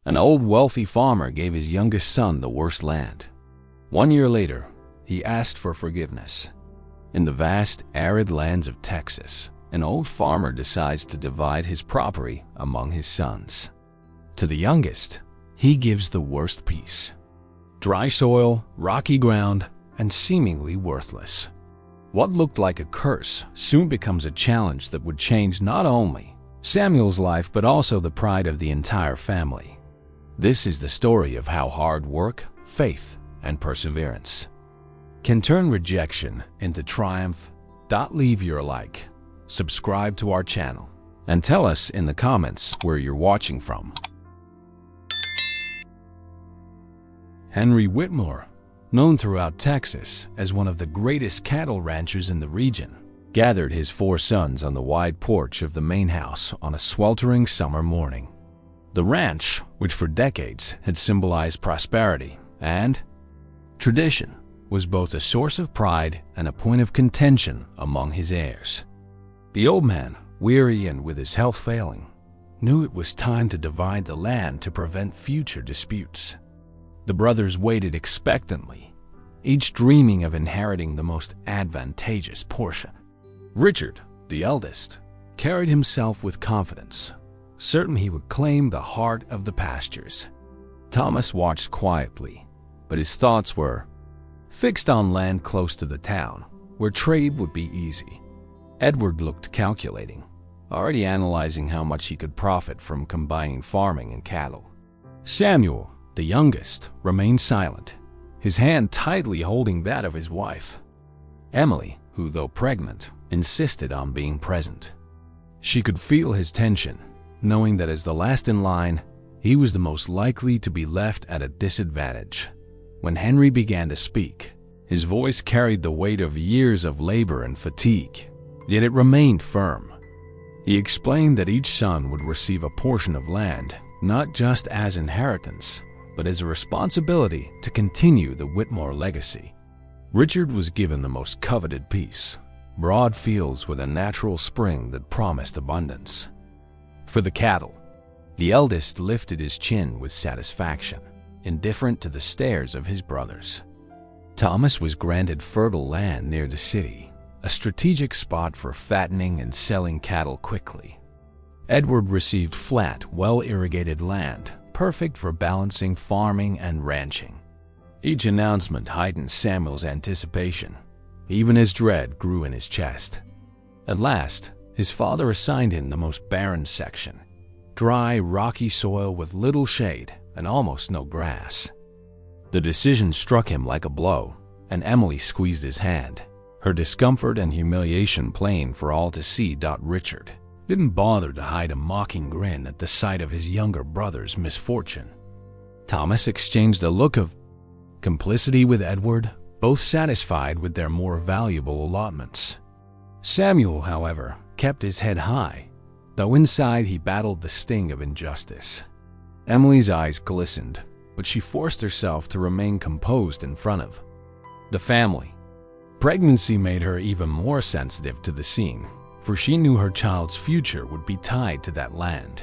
An old wealthy farmer gave his youngest son the worst land. 1 year later, he asked for forgiveness. In the vast, arid lands of Texas, an old farmer decides to divide his property among his sons. To the youngest, he gives the worst piece: dry soil, rocky ground, and seemingly worthless. What looked like a curse soon becomes a challenge that would change not only Samuel's life but also the pride of the entire family. This is the story of how hard work, faith, and perseverance can turn rejection into triumph. Leave your like, subscribe to our channel, and tell us in the comments where you're watching from. Henry Whitmore, known throughout Texas as one of the greatest cattle ranchers in the region, gathered his 4 sons on the wide porch of the main house on a sweltering summer morning. The ranch, which for decades had symbolized prosperity and tradition, was both a source of pride and a point of contention among his heirs. The old man, weary and with his health failing, knew it was time to divide the land to prevent future disputes. The brothers waited expectantly, each dreaming of inheriting the most advantageous portion. Richard, the eldest, carried himself with confidence, certain he would claim the heart of the pastures. Thomas watched quietly, but his thoughts were fixed on land close to the town, where trade would be easy. Edward looked calculating, already analyzing how much he could profit from combining farming and cattle. Samuel, the youngest, remained silent, his hand tightly holding that of his wife. Emily, who though pregnant, insisted on being present. She could feel his tension, knowing that as the last in line, he was the most likely to be left at a disadvantage. When Henry began to speak, his voice carried the weight of years of labor and fatigue, yet it remained firm. He explained that each son would receive a portion of land, not just as inheritance, but as a responsibility to continue the Whitmore legacy. Richard was given the most coveted piece: broad fields with a natural spring that promised abundance. For the cattle, the eldest lifted his chin with satisfaction, indifferent to the stares of his brothers. Thomas was granted fertile land near the city, a strategic spot for fattening and selling cattle quickly. Edward received flat, well-irrigated land, perfect for balancing farming and ranching. Each announcement heightened Samuel's anticipation, even as dread grew in his chest. At last, his father assigned him the most barren section: dry, rocky soil with little shade and almost no grass. The decision struck him like a blow, and Emily squeezed his hand, her discomfort and humiliation plain for all to see. Richard didn't bother to hide a mocking grin at the sight of his younger brother's misfortune. Thomas exchanged a look of complicity with Edward, both satisfied with their more valuable allotments. Samuel, however, kept his head high, though inside he battled the sting of injustice. Emily's eyes glistened, but she forced herself to remain composed in front of the family. Pregnancy made her even more sensitive to the scene, for she knew her child's future would be tied to that land.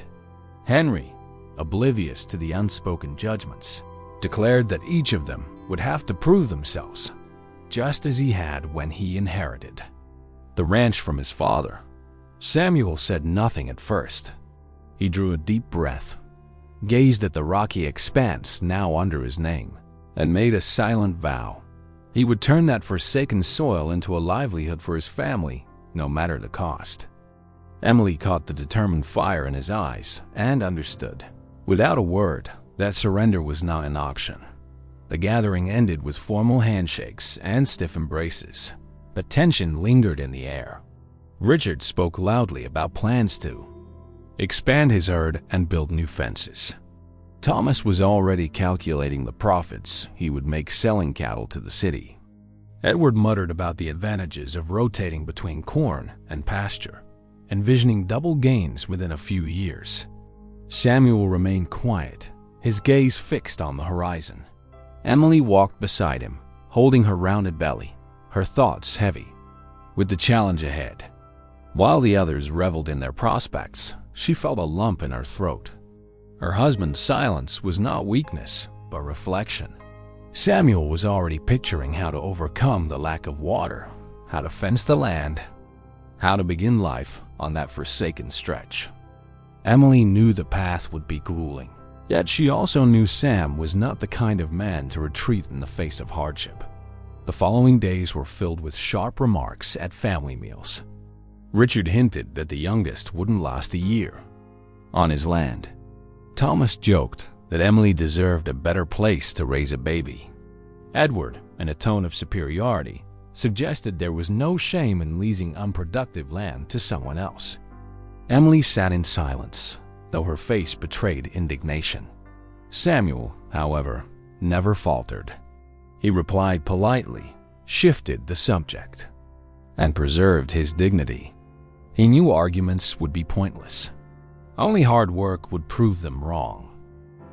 Henry, oblivious to the unspoken judgments, declared that each of them would have to prove themselves, just as he had when he inherited the ranch from his father. Samuel said nothing at first. He drew a deep breath, gazed at the rocky expanse now under his name, and made a silent vow. He would turn that forsaken soil into a livelihood for his family, no matter the cost. Emily caught the determined fire in his eyes and understood, without a word, that surrender was not an option. The gathering ended with formal handshakes and stiff embraces, but tension lingered in the air. Richard spoke loudly about plans to expand his herd and build new fences. Thomas was already calculating the profits he would make selling cattle to the city. Edward muttered about the advantages of rotating between corn and pasture, envisioning double gains within a few years. Samuel remained quiet, his gaze fixed on the horizon. Emily walked beside him, holding her rounded belly, her thoughts heavy with the challenge ahead. While the others reveled in their prospects, she felt a lump in her throat. Her husband's silence was not weakness, but reflection. Samuel was already picturing how to overcome the lack of water, how to fence the land, how to begin life on that forsaken stretch. Emily knew the path would be grueling, yet she also knew Sam was not the kind of man to retreat in the face of hardship. The following days were filled with sharp remarks at family meals. Richard hinted that the youngest wouldn't last a year on his land. Thomas joked that Emily deserved a better place to raise a baby. Edward, in a tone of superiority, suggested there was no shame in leasing unproductive land to someone else. Emily sat in silence, though her face betrayed indignation. Samuel, however, never faltered. He replied politely, shifted the subject, and preserved his dignity. He knew arguments would be pointless. Only hard work would prove them wrong.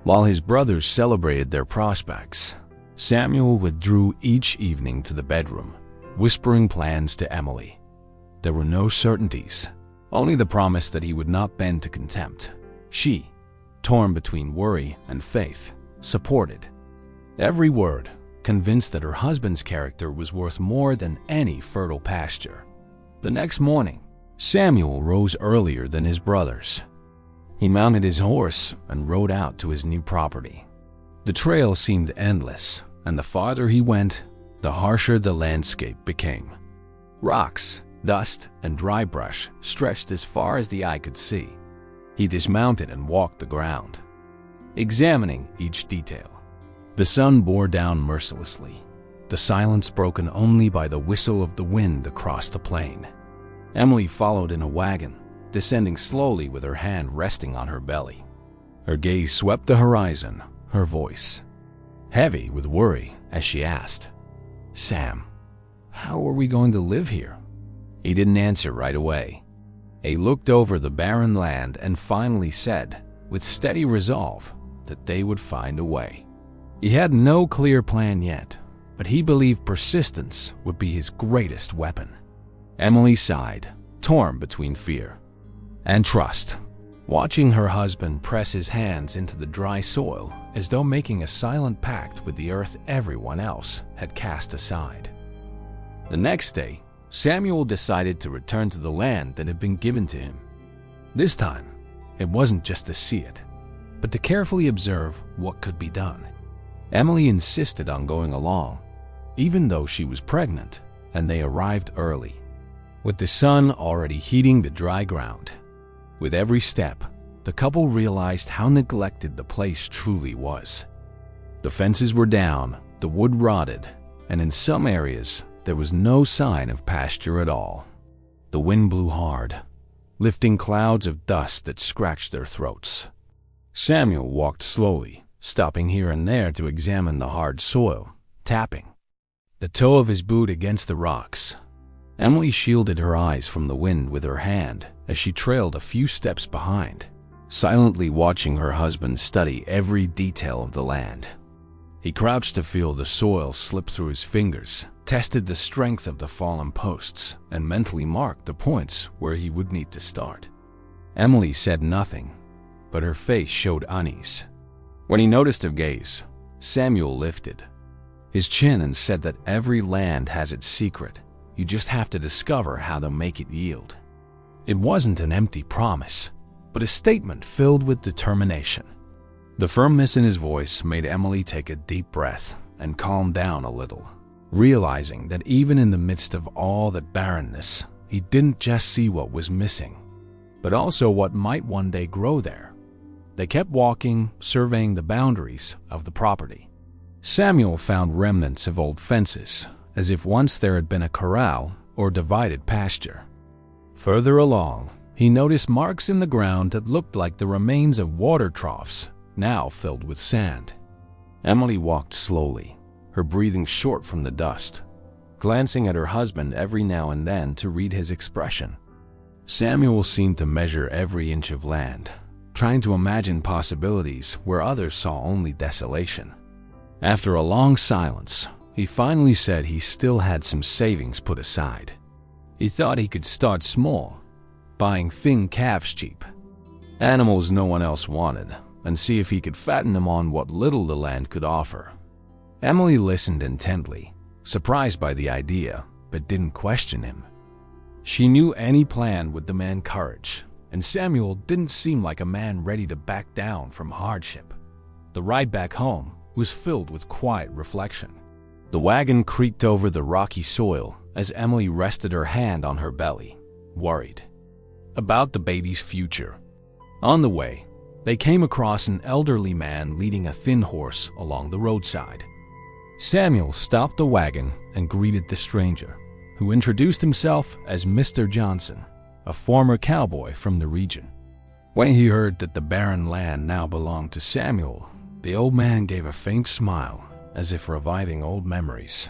While his brothers celebrated their prospects, Samuel withdrew each evening to the bedroom, whispering plans to Emily. There were no certainties, only the promise that he would not bend to contempt. She, torn between worry and faith, supported every word, convinced that her husband's character was worth more than any fertile pasture. The next morning, Samuel rose earlier than his brothers. He mounted his horse and rode out to his new property. The trail seemed endless, and the farther he went, the harsher the landscape became. Rocks, dust, and dry brush stretched as far as the eye could see. He dismounted and walked the ground, examining each detail. The sun bore down mercilessly, the silence broken only by the whistle of the wind across the plain. Emily followed in a wagon, descending slowly with her hand resting on her belly. Her gaze swept the horizon, her voice heavy with worry as she asked, "Sam, how are we going to live here?" He didn't answer right away. He looked over the barren land and finally said, with steady resolve, that they would find a way. He had no clear plan yet, but he believed persistence would be his greatest weapon. Emily sighed, torn between fear and trust, watching her husband press his hands into the dry soil as though making a silent pact with the earth everyone else had cast aside. The next day, Samuel decided to return to the land that had been given to him. This time, it wasn't just to see it, but to carefully observe what could be done. Emily insisted on going along, even though she was pregnant, and they arrived early, with the sun already heating the dry ground. With every step, the couple realized how neglected the place truly was. The fences were down, the wood rotted, and in some areas, there was no sign of pasture at all. The wind blew hard, lifting clouds of dust that scratched their throats. Samuel walked slowly, stopping here and there to examine the hard soil, tapping the toe of his boot against the rocks. Emily shielded her eyes from the wind with her hand as she trailed a few steps behind, silently watching her husband study every detail of the land. He crouched to feel the soil slip through his fingers, tested the strength of the fallen posts, and mentally marked the points where he would need to start. Emily said nothing, but her face showed unease. When he noticed her gaze, Samuel lifted his chin and said that every land has its secret. You just have to discover how to make it yield. It wasn't an empty promise, but a statement filled with determination. The firmness in his voice made Emily take a deep breath and calm down a little, realizing that even in the midst of all that barrenness, he didn't just see what was missing, but also what might one day grow there. They kept walking, surveying the boundaries of the property. Samuel found remnants of old fences, as if once there had been a corral or divided pasture. Further along, he noticed marks in the ground that looked like the remains of water troughs, now filled with sand. Emily walked slowly, her breathing short from the dust, glancing at her husband every now and then to read his expression. Samuel seemed to measure every inch of land, trying to imagine possibilities where others saw only desolation. After a long silence, he finally said he still had some savings put aside. He thought he could start small, buying thin calves cheap, animals no one else wanted, and see if he could fatten him on what little the land could offer. Emily listened intently, surprised by the idea, but didn't question him. She knew any plan would demand courage, and Samuel didn't seem like a man ready to back down from hardship. The ride back home was filled with quiet reflection. The wagon creaked over the rocky soil as Emily rested her hand on her belly, worried about the baby's future. On the way, they came across an elderly man leading a thin horse along the roadside. Samuel stopped the wagon and greeted the stranger, who introduced himself as Mr. Johnson, a former cowboy from the region. When he heard that the barren land now belonged to Samuel, the old man gave a faint smile, as if reviving old memories.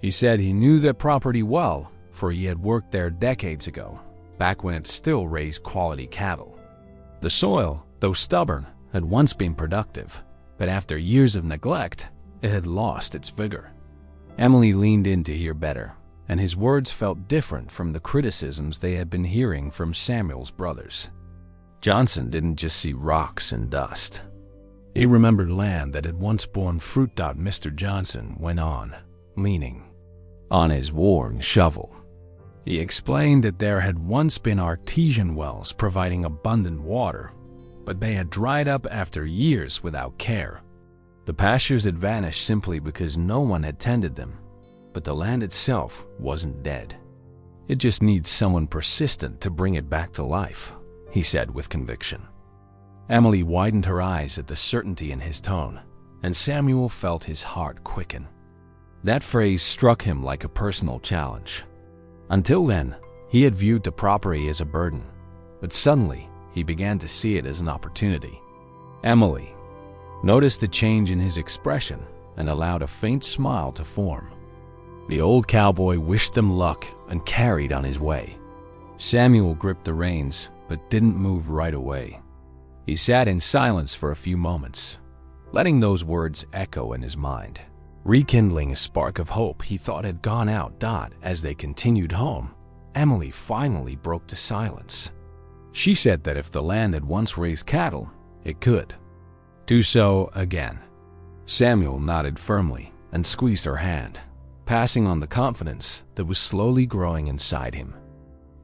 He said he knew the property well, for he had worked there decades ago, back when it still raised quality cattle. The soil, though stubborn, had once been productive, but after years of neglect, it had lost its vigor. Emily leaned in to hear better, and his words felt different from the criticisms they had been hearing from Samuel's brothers. Johnson didn't just see rocks and dust. He remembered land that had once borne fruit. Mr. Johnson went on, leaning on his worn shovel. He explained that there had once been artesian wells providing abundant water, but they had dried up after years without care. The pastures had vanished simply because no one had tended them, but the land itself wasn't dead. It just needs someone persistent to bring it back to life, he said with conviction. Emily widened her eyes at the certainty in his tone, and Samuel felt his heart quicken. That phrase struck him like a personal challenge. Until then, he had viewed the property as a burden, but suddenly he began to see it as an opportunity. Emily noticed the change in his expression and allowed a faint smile to form. The old cowboy wished them luck and carried on his way. Samuel gripped the reins but didn't move right away. He sat in silence for a few moments, letting those words echo in his mind, rekindling a spark of hope he thought had gone out. As they continued home, Emily finally broke the silence. She said that if the land had once raised cattle, it could do so again. Samuel nodded firmly and squeezed her hand, passing on the confidence that was slowly growing inside him.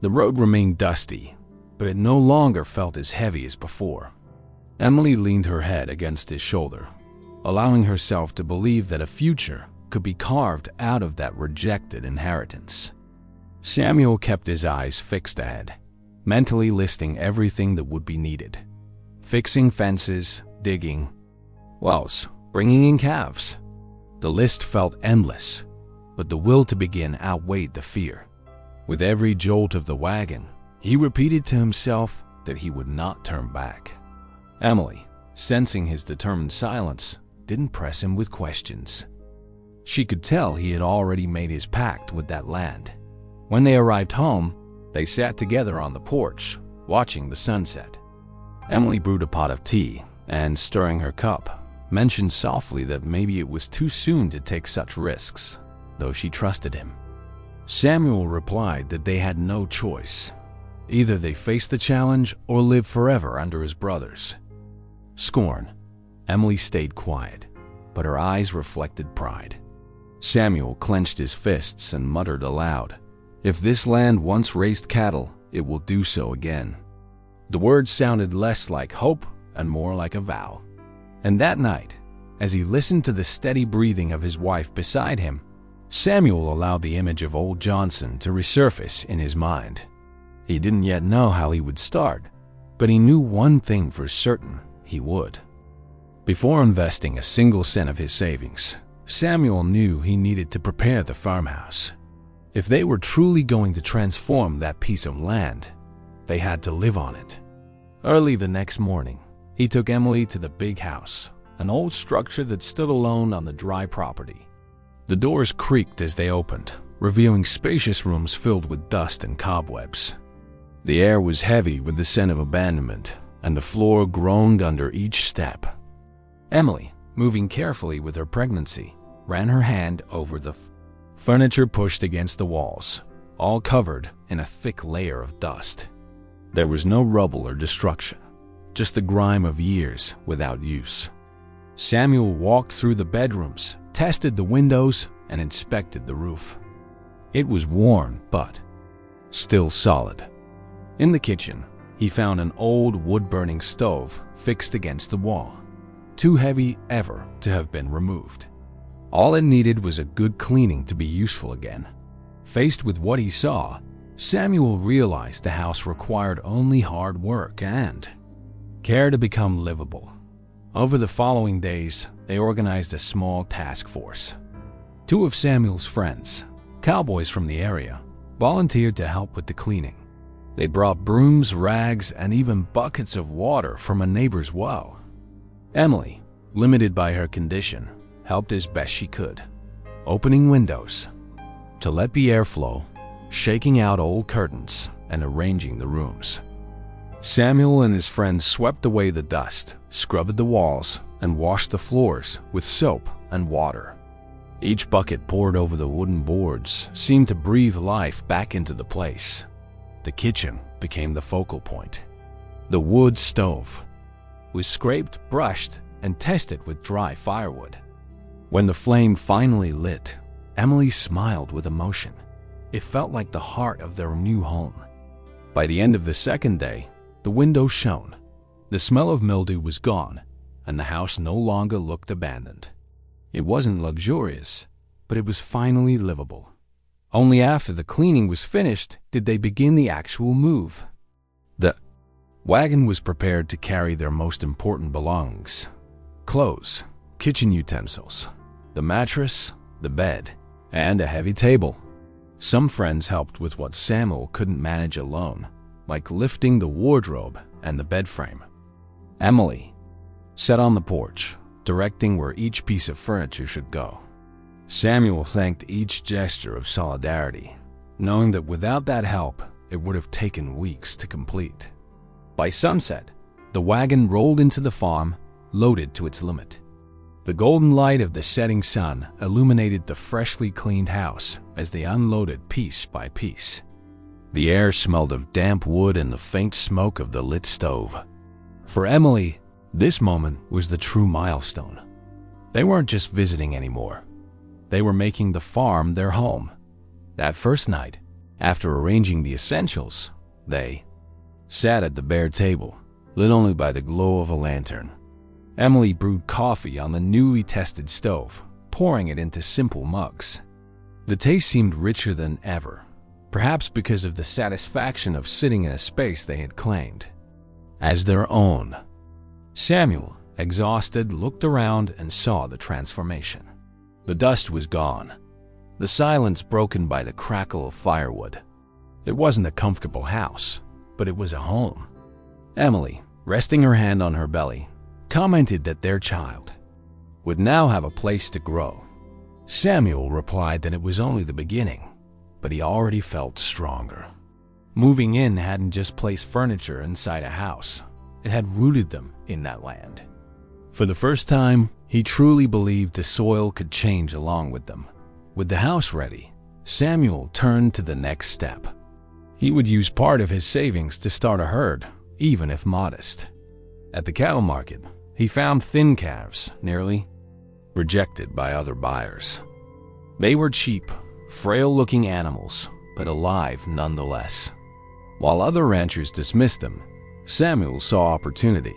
The road remained dusty, but it no longer felt as heavy as before. Emily leaned her head against his shoulder, allowing herself to believe that a future could be carved out of that rejected inheritance. Samuel kept his eyes fixed ahead, mentally listing everything that would be needed: fixing fences, digging wells, bringing in calves. The list felt endless, but the will to begin outweighed the fear. With every jolt of the wagon, he repeated to himself that he would not turn back. Emily, sensing his determined silence, didn't press him with questions. She could tell he had already made his pact with that land. When they arrived home, they sat together on the porch, watching the sunset. Emily brewed a pot of tea and, stirring her cup, mentioned softly that maybe it was too soon to take such risks, though she trusted him. Samuel replied that they had no choice. Either they faced the challenge or lived forever under his brothers. Scorn. Emily stayed quiet, but her eyes reflected pride. Samuel clenched his fists and muttered aloud, "If this land once raised cattle, it will do so again." The words sounded less like hope and more like a vow. And that night, as he listened to the steady breathing of his wife beside him, Samuel allowed the image of old Johnson to resurface in his mind. He didn't yet know how he would start, but he knew one thing for certain: he would. Before investing a single cent of his savings, Samuel knew he needed to prepare the farmhouse. If they were truly going to transform that piece of land, they had to live on it. Early the next morning, he took Emily to the big house, an old structure that stood alone on the dry property. The doors creaked as they opened, revealing spacious rooms filled with dust and cobwebs. The air was heavy with the scent of abandonment, and the floor groaned under each step. Emily, moving carefully with her pregnancy, ran her hand over the furniture pushed against the walls, all covered in a thick layer of dust. There was no rubble or destruction, just the grime of years without use. Samuel walked through the bedrooms, tested the windows, and inspected the roof. It was worn, but still solid. In the kitchen, he found an old wood-burning stove fixed against the wall, too heavy ever to have been removed. All it needed was a good cleaning to be useful again. Faced with what he saw, Samuel realized the house required only hard work and care to become livable. Over the following days, they organized a small task force. Two of Samuel's friends, cowboys from the area, volunteered to help with the cleaning. They brought brooms, rags, and even buckets of water from a neighbor's well. Emily, limited by her condition, helped as best she could, opening windows to let the air flow, shaking out old curtains, and arranging the rooms. Samuel and his friends swept away the dust, scrubbed the walls, and washed the floors with soap and water. Each bucket poured over the wooden boards seemed to breathe life back into the place. The kitchen became the focal point. The wood stove was scraped, brushed, and tested with dry firewood. When the flame finally lit, Emily smiled with emotion. It felt like the heart of their new home. By the end of the second day, the windows shone. The smell of mildew was gone, and the house no longer looked abandoned. It wasn't luxurious, but it was finally livable. Only after the cleaning was finished did they begin the actual move. The wagon was prepared to carry their most important belongings: clothes, kitchen utensils, the mattress, the bed, and a heavy table. Some friends helped with what Samuel couldn't manage alone, like lifting the wardrobe and the bed frame. Emily sat on the porch, directing where each piece of furniture should go. Samuel thanked each gesture of solidarity, knowing that without that help, it would have taken weeks to complete. By sunset, the wagon rolled into the farm, loaded to its limit. The golden light of the setting sun illuminated the freshly cleaned house as they unloaded piece by piece. The air smelled of damp wood and the faint smoke of the lit stove. For Emily, this moment was the true milestone. They weren't just visiting anymore. They were making the farm their home. That first night, after arranging the essentials, they sat at the bare table, lit only by the glow of a lantern. Emily brewed coffee on the newly tested stove, pouring it into simple mugs. The taste seemed richer than ever, perhaps because of the satisfaction of sitting in a space they had claimed as their own. Samuel, exhausted, looked around and saw the transformation. The dust was gone, the silence broken by the crackle of firewood. It wasn't a comfortable house, but it was a home. Emily, resting her hand on her belly, commented that their child would now have a place to grow. Samuel replied that it was only the beginning, but he already felt stronger. Moving in hadn't just placed furniture inside a house, it had rooted them in that land. For the first time, he truly believed the soil could change along with them. With the house ready, Samuel turned to the next step. He would use part of his savings to start a herd, even if modest. At the cattle market, he found thin calves, nearly rejected by other buyers. They were cheap, frail-looking animals, but alive nonetheless. While other ranchers dismissed them, Samuel saw opportunity.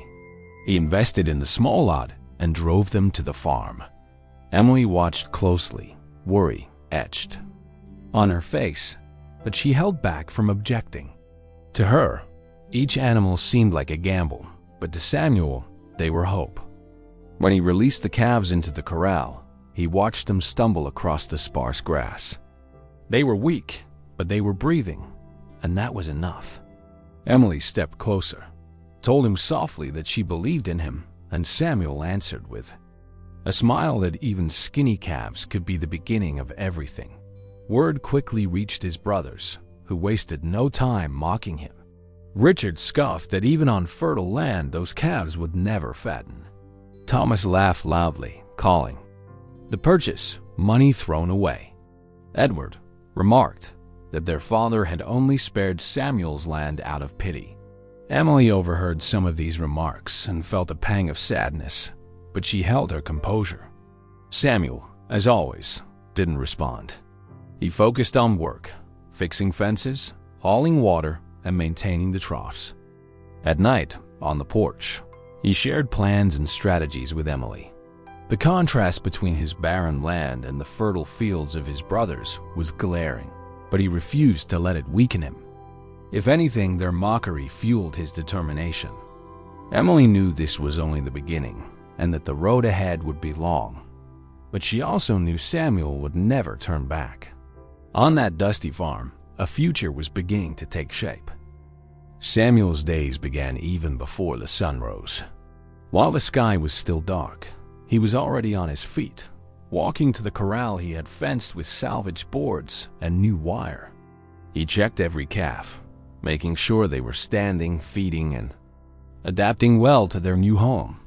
He invested in the small lot and drove them to the farm. Emily watched closely, worry etched on her face, but she held back from objecting. To her, each animal seemed like a gamble, but to Samuel, they were hope. When he released the calves into the corral, he watched them stumble across the sparse grass. They were weak, but they were breathing, and that was enough. Emily stepped closer, told him softly that she believed in him, and Samuel answered with a smile that even skinny calves could be the beginning of everything. Word quickly reached his brothers, who wasted no time mocking him. Richard scoffed that even on fertile land those calves would never fatten. Thomas laughed loudly, calling the purchase money thrown away. Edward remarked that their father had only spared Samuel's land out of pity. Emily overheard some of these remarks and felt a pang of sadness, but she held her composure. Samuel, as always, didn't respond. He focused on work, fixing fences, hauling water, and maintaining the troughs. At night, on the porch, he shared plans and strategies with Emily. The contrast between his barren land and the fertile fields of his brothers was glaring, but he refused to let it weaken him. If anything, their mockery fueled his determination. Emily knew this was only the beginning, and that the road ahead would be long. But she also knew Samuel would never turn back. On that dusty farm, a future was beginning to take shape. Samuel's days began even before the sun rose. While the sky was still dark, he was already on his feet, walking to the corral he had fenced with salvaged boards and new wire. He checked every calf, making sure they were standing, feeding, and adapting well to their new home.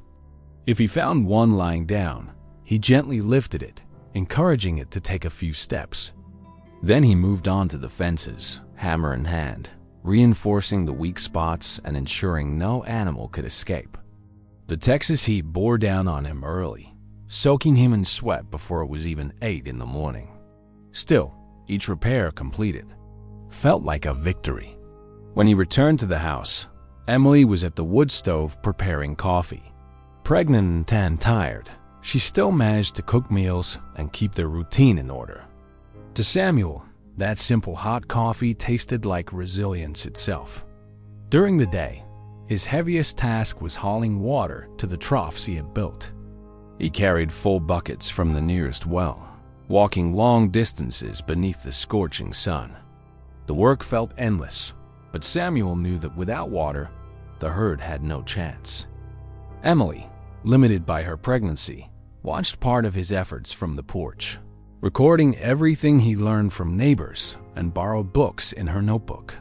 If he found one lying down, he gently lifted it, encouraging it to take a few steps. Then he moved on to the fences, hammer in hand, reinforcing the weak spots and ensuring no animal could escape. The Texas heat bore down on him early, soaking him in sweat before it was even 8 in the morning. Still, each repair completed felt like a victory. When he returned to the house, Emily was at the wood stove preparing coffee. Pregnant and tired, she still managed to cook meals and keep their routine in order. To Samuel, that simple hot coffee tasted like resilience itself. During the day, his heaviest task was hauling water to the troughs he had built. He carried full buckets from the nearest well, walking long distances beneath the scorching sun. The work felt endless, but Samuel knew that without water, the herd had no chance. Emily, limited by her pregnancy, watched part of his efforts from the porch, recording everything he learned from neighbors and borrowed books in her notebook.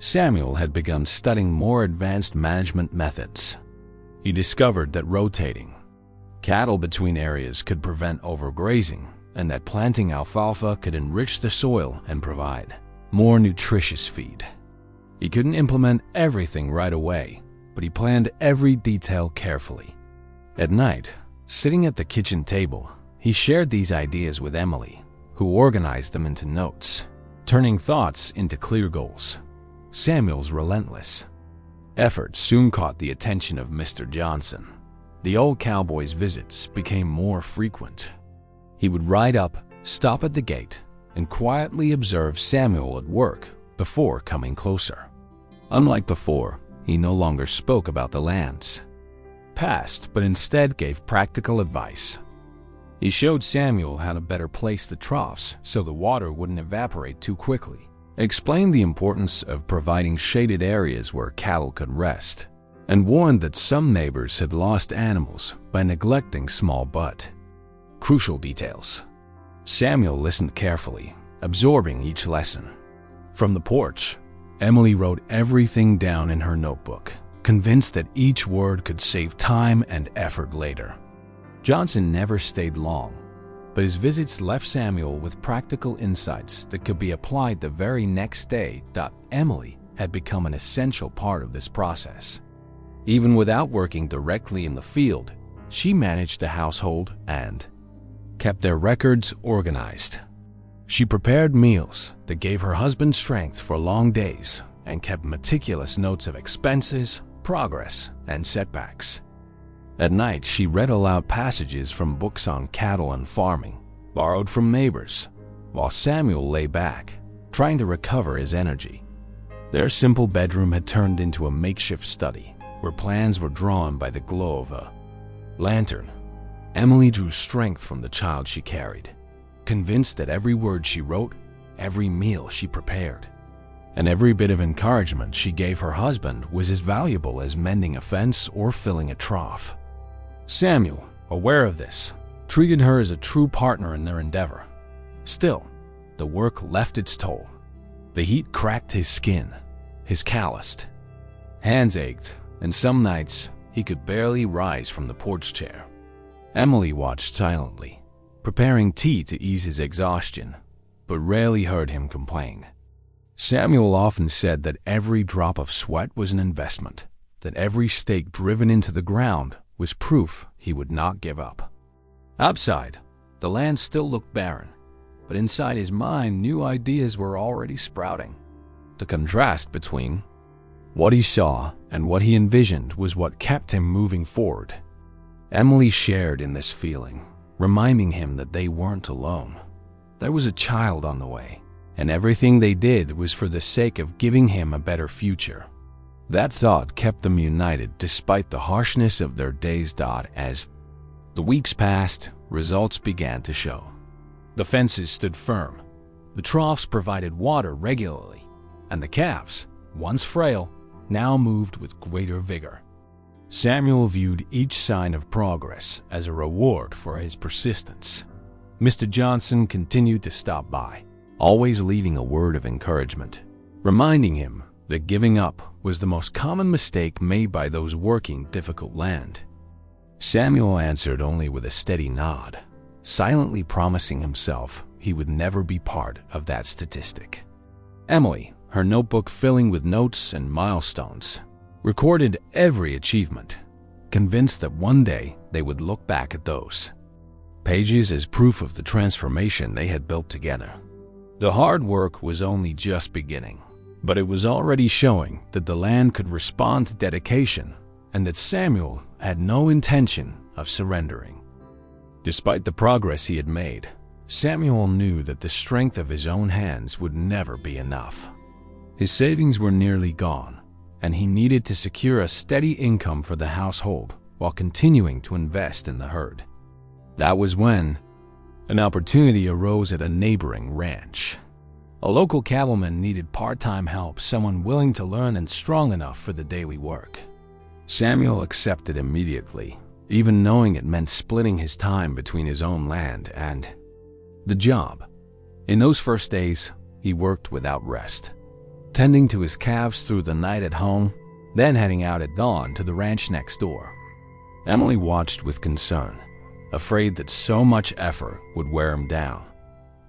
Samuel had begun studying more advanced management methods. He discovered that rotating cattle between areas could prevent overgrazing, and that planting alfalfa could enrich the soil and provide more nutritious feed. He couldn't implement everything right away, but he planned every detail carefully. At night, sitting at the kitchen table, he shared these ideas with Emily, who organized them into notes, turning thoughts into clear goals. Samuel's relentless effort soon caught the attention of Mr. Johnson. The old cowboy's visits became more frequent. He would ride up, stop at the gate, and quietly observe Samuel at work before coming closer. Unlike before, he no longer spoke about the lands past, but instead gave practical advice. He showed Samuel how to better place the troughs so the water wouldn't evaporate too quickly, explained the importance of providing shaded areas where cattle could rest, and warned that some neighbors had lost animals by neglecting small but crucial details. Samuel listened carefully, absorbing each lesson. From the porch, Emily wrote everything down in her notebook, convinced that each word could save time and effort later. Johnson never stayed long, but his visits left Samuel with practical insights that could be applied the very next day. Emily had become an essential part of this process. Even without working directly in the field, she managed the household and kept their records organized. She prepared meals that gave her husband strength for long days and kept meticulous notes of expenses, progress, and setbacks. At night, she read aloud passages from books on cattle and farming, borrowed from neighbors, while Samuel lay back, trying to recover his energy. Their simple bedroom had turned into a makeshift study, where plans were drawn by the glow of a lantern. Emily drew strength from the child she carried, convinced that every word she wrote, every meal she prepared, and every bit of encouragement she gave her husband was as valuable as mending a fence or filling a trough. Samuel, aware of this, treated her as a true partner in their endeavor. Still, the work left its toll. The heat cracked his skin, his calloused hands ached, and some nights he could barely rise from the porch chair. Emily watched silently, preparing tea to ease his exhaustion, but rarely heard him complain. Samuel often said that every drop of sweat was an investment, that every stake driven into the ground was proof he would not give up. Outside, the land still looked barren, but inside his mind, new ideas were already sprouting. The contrast between what he saw and what he envisioned was what kept him moving forward. Emily shared in this feeling, reminding him that they weren't alone. There was a child on the way, and everything they did was for the sake of giving him a better future. That thought kept them united despite the harshness of their days. As the weeks passed, results began to show. The fences stood firm, the troughs provided water regularly, and the calves, once frail, now moved with greater vigor. Samuel viewed each sign of progress as a reward for his persistence. Mr. Johnson continued to stop by, always leaving a word of encouragement, reminding him that giving up was the most common mistake made by those working difficult land. Samuel answered only with a steady nod, silently promising himself he would never be part of that statistic. Emily, her notebook filling with notes and milestones, recorded every achievement, convinced that one day they would look back at those pages as proof of the transformation they had built together. The hard work was only just beginning, but it was already showing that the land could respond to dedication and that Samuel had no intention of surrendering. Despite the progress he had made, Samuel knew that the strength of his own hands would never be enough. His savings were nearly gone, and he needed to secure a steady income for the household while continuing to invest in the herd. That was when an opportunity arose at a neighboring ranch. A local cattleman needed part-time help, someone willing to learn and strong enough for the daily work. Samuel accepted immediately, even knowing it meant splitting his time between his own land and the job. In those first days, he worked without rest, tending to his calves through the night at home, then heading out at dawn to the ranch next door. Emily watched with concern, afraid that so much effort would wear him down.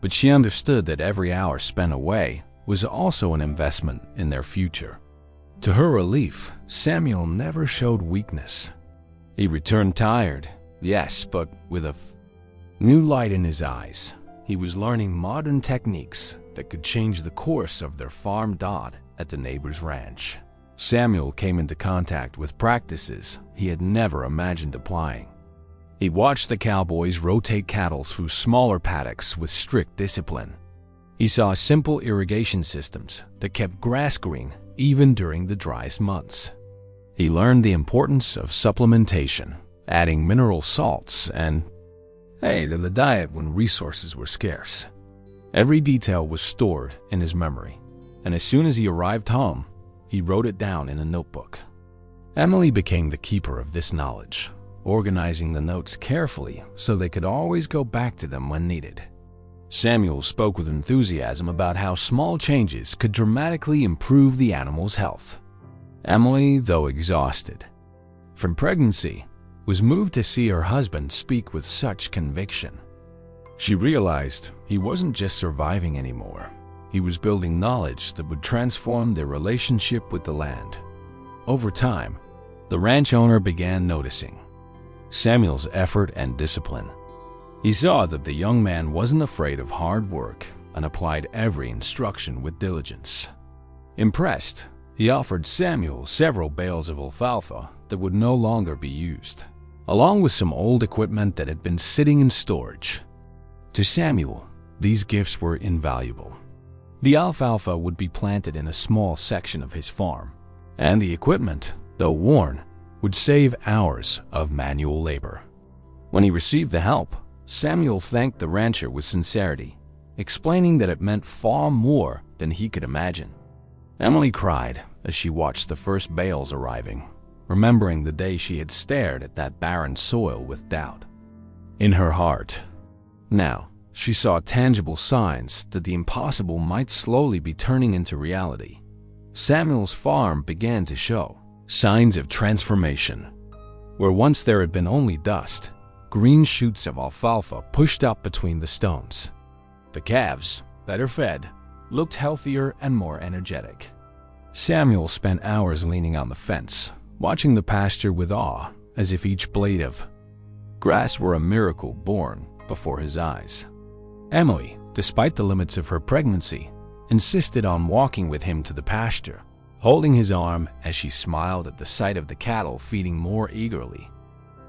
But she understood that every hour spent away was also an investment in their future. To her relief, Samuel never showed weakness. He returned tired, yes, but with a new light in his eyes. He was learning modern techniques that could change the course of their farm at the neighbor's ranch. Samuel came into contact with practices he had never imagined applying. He watched the cowboys rotate cattle through smaller paddocks with strict discipline. He saw simple irrigation systems that kept grass green even during the driest months. He learned the importance of supplementation, adding mineral salts and to the diet when resources were scarce. Every detail was stored in his memory, and as soon as he arrived home, he wrote it down in a notebook. Emily became the keeper of this knowledge, organizing the notes carefully so they could always go back to them when needed. Samuel spoke with enthusiasm about how small changes could dramatically improve the animal's health. Emily, though exhausted from pregnancy, was moved to see her husband speak with such conviction. She realized he wasn't just surviving anymore. He was building knowledge that would transform their relationship with the land. Over time, the ranch owner began noticing Samuel's effort and discipline. He saw that the young man wasn't afraid of hard work and applied every instruction with diligence. Impressed, he offered Samuel several bales of alfalfa that would no longer be used, along with some old equipment that had been sitting in storage. To Samuel, these gifts were invaluable. The alfalfa would be planted in a small section of his farm, and the equipment, though worn, would save hours of manual labor. When he received the help, Samuel thanked the rancher with sincerity, explaining that it meant far more than he could imagine. Emily cried as she watched the first bales arriving, remembering the day she had stared at that barren soil with doubt. In her heart, now, she saw tangible signs that the impossible might slowly be turning into reality. Samuel's farm began to show signs of transformation. Where once there had been only dust, green shoots of alfalfa pushed up between the stones. The calves, better fed, looked healthier and more energetic. Samuel spent hours leaning on the fence, watching the pasture with awe, as if each blade of grass were a miracle born before his eyes. Emily, despite the limits of her pregnancy, insisted on walking with him to the pasture, holding his arm as she smiled at the sight of the cattle feeding more eagerly.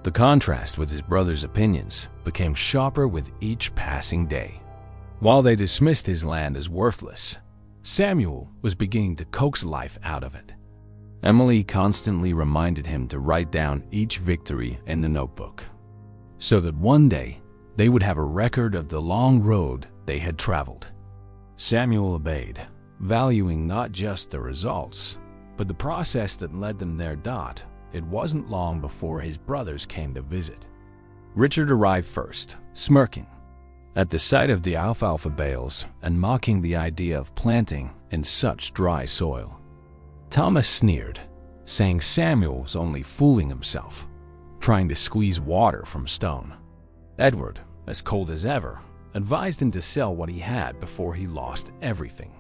The contrast with his brother's opinions became sharper with each passing day. While they dismissed his land as worthless, Samuel was beginning to coax life out of it. Emily constantly reminded him to write down each victory in the notebook, so that one day they would have a record of the long road they had traveled. Samuel obeyed, valuing not just the results, but the process that led them there. It wasn't long before his brothers came to visit. Richard arrived first, smirking at the sight of the alfalfa bales and mocking the idea of planting in such dry soil. Thomas sneered, saying Samuel was only fooling himself, trying to squeeze water from stone. Edward, as cold as ever, advised him to sell what he had before he lost everything.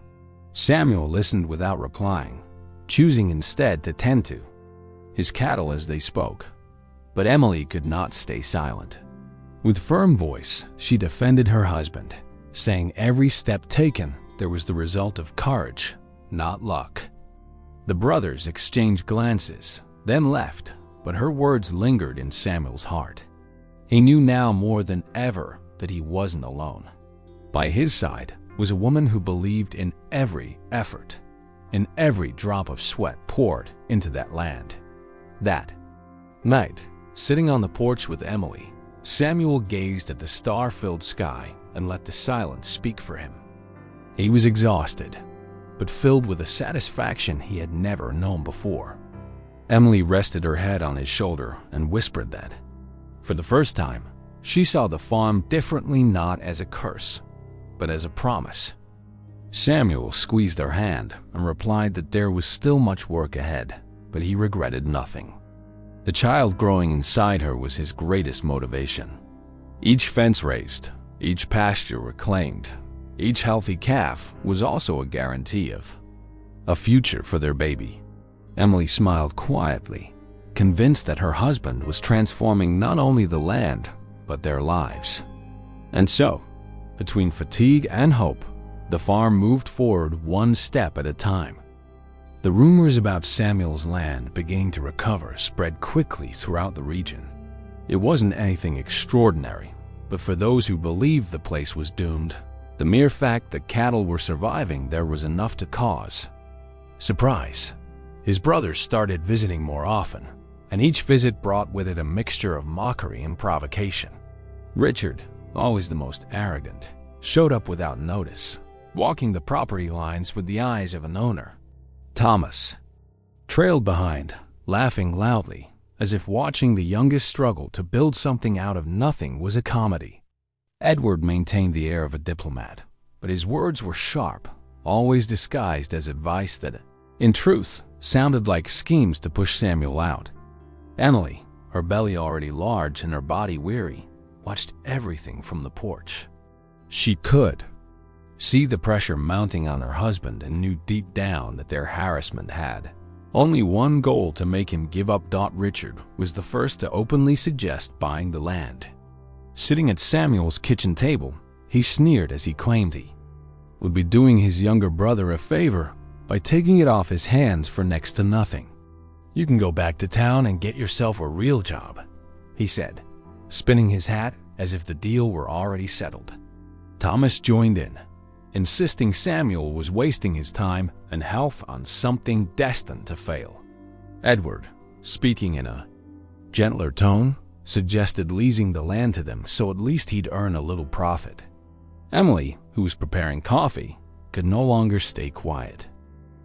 Samuel listened without replying, choosing instead to tend to his cattle as they spoke. But Emily could not stay silent. With firm voice, she defended her husband, saying every step taken there was the result of courage, not luck. The brothers exchanged glances, then left, but her words lingered in Samuel's heart. He knew now more than ever that he wasn't alone. By his side was a woman who believed in every effort, in every drop of sweat poured into that land. That night, sitting on the porch with Emily, Samuel gazed at the star-filled sky and let the silence speak for him. He was exhausted, but filled with a satisfaction he had never known before. Emily rested her head on his shoulder and whispered that, for the first time, she saw the farm differently, not as a curse, but as a promise. Samuel squeezed her hand and replied that there was still much work ahead, but he regretted nothing. The child growing inside her was his greatest motivation. Each fence raised, each pasture reclaimed, each healthy calf was also a guarantee of a future for their baby. Emily smiled quietly, convinced that her husband was transforming not only the land, but their lives. And so, between fatigue and hope, the farm moved forward one step at a time. The rumors about Samuel's land beginning to recover spread quickly throughout the region. It wasn't anything extraordinary, but for those who believed the place was doomed, the mere fact that cattle were surviving there was enough to cause surprise. His brothers started visiting more often, and each visit brought with it a mixture of mockery and provocation. Richard, always the most arrogant, showed up without notice, walking the property lines with the eyes of an owner. Thomas trailed behind, laughing loudly, as if watching the youngest struggle to build something out of nothing was a comedy. Edward maintained the air of a diplomat, but his words were sharp, always disguised as advice that, in truth, sounded like schemes to push Samuel out. Emily, her belly already large and her body weary, watched everything from the porch. She could see the pressure mounting on her husband and knew deep down that their harassment had only one goal: to make him give up. Richard was the first to openly suggest buying the land. Sitting at Samuel's kitchen table, he sneered as he claimed he would be doing his younger brother a favor by taking it off his hands for next to nothing. "You can go back to town and get yourself a real job," he said, spinning his hat as if the deal were already settled. Thomas joined in, insisting Samuel was wasting his time and health on something destined to fail. Edward, speaking in a gentler tone, suggested leasing the land to them so at least he'd earn a little profit. Emily, who was preparing coffee, could no longer stay quiet.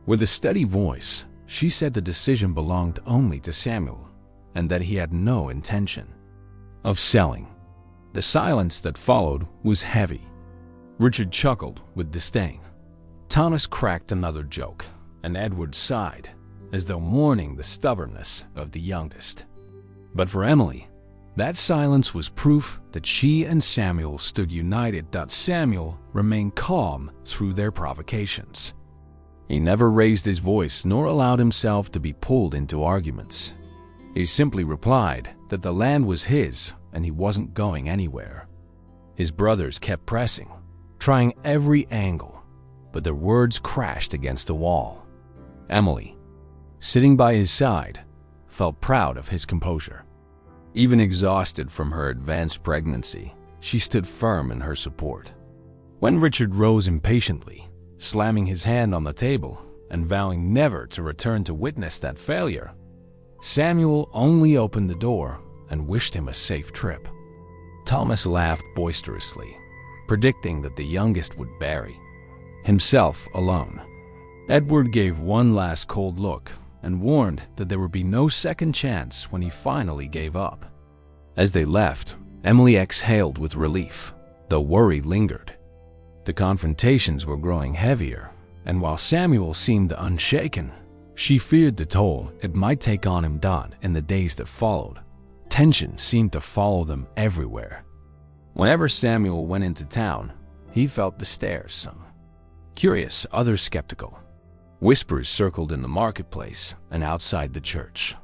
With a steady voice, she said the decision belonged only to Samuel and that he had no intention of selling. The silence that followed was heavy. Richard chuckled with disdain. Thomas cracked another joke, and Edward sighed, as though mourning the stubbornness of the youngest. But for Emily, That silence was proof that she and Samuel stood united. Samuel remained calm through their provocations. He never raised his voice nor allowed himself to be pulled into arguments. He simply replied that the land was his and he wasn't going anywhere. His brothers kept pressing, trying every angle, but their words crashed against a wall. Emily, sitting by his side, felt proud of his composure. Even exhausted from her advanced pregnancy, she stood firm in her support. When Richard rose impatiently, slamming his hand on the table and vowing never to return to witness that failure, Samuel only opened the door and wished him a safe trip. Thomas laughed boisterously, predicting that the youngest would bury himself alone. Edward gave one last cold look and warned that there would be no second chance when he finally gave up. As they left, Emily exhaled with relief, though worry lingered. The confrontations were growing heavier, and while Samuel seemed unshaken, she feared the toll it might take on him. In the days that followed, tension seemed to follow them everywhere. Whenever Samuel went into town, he felt the stares, some curious, others skeptical. Whispers circled in the marketplace and outside the church.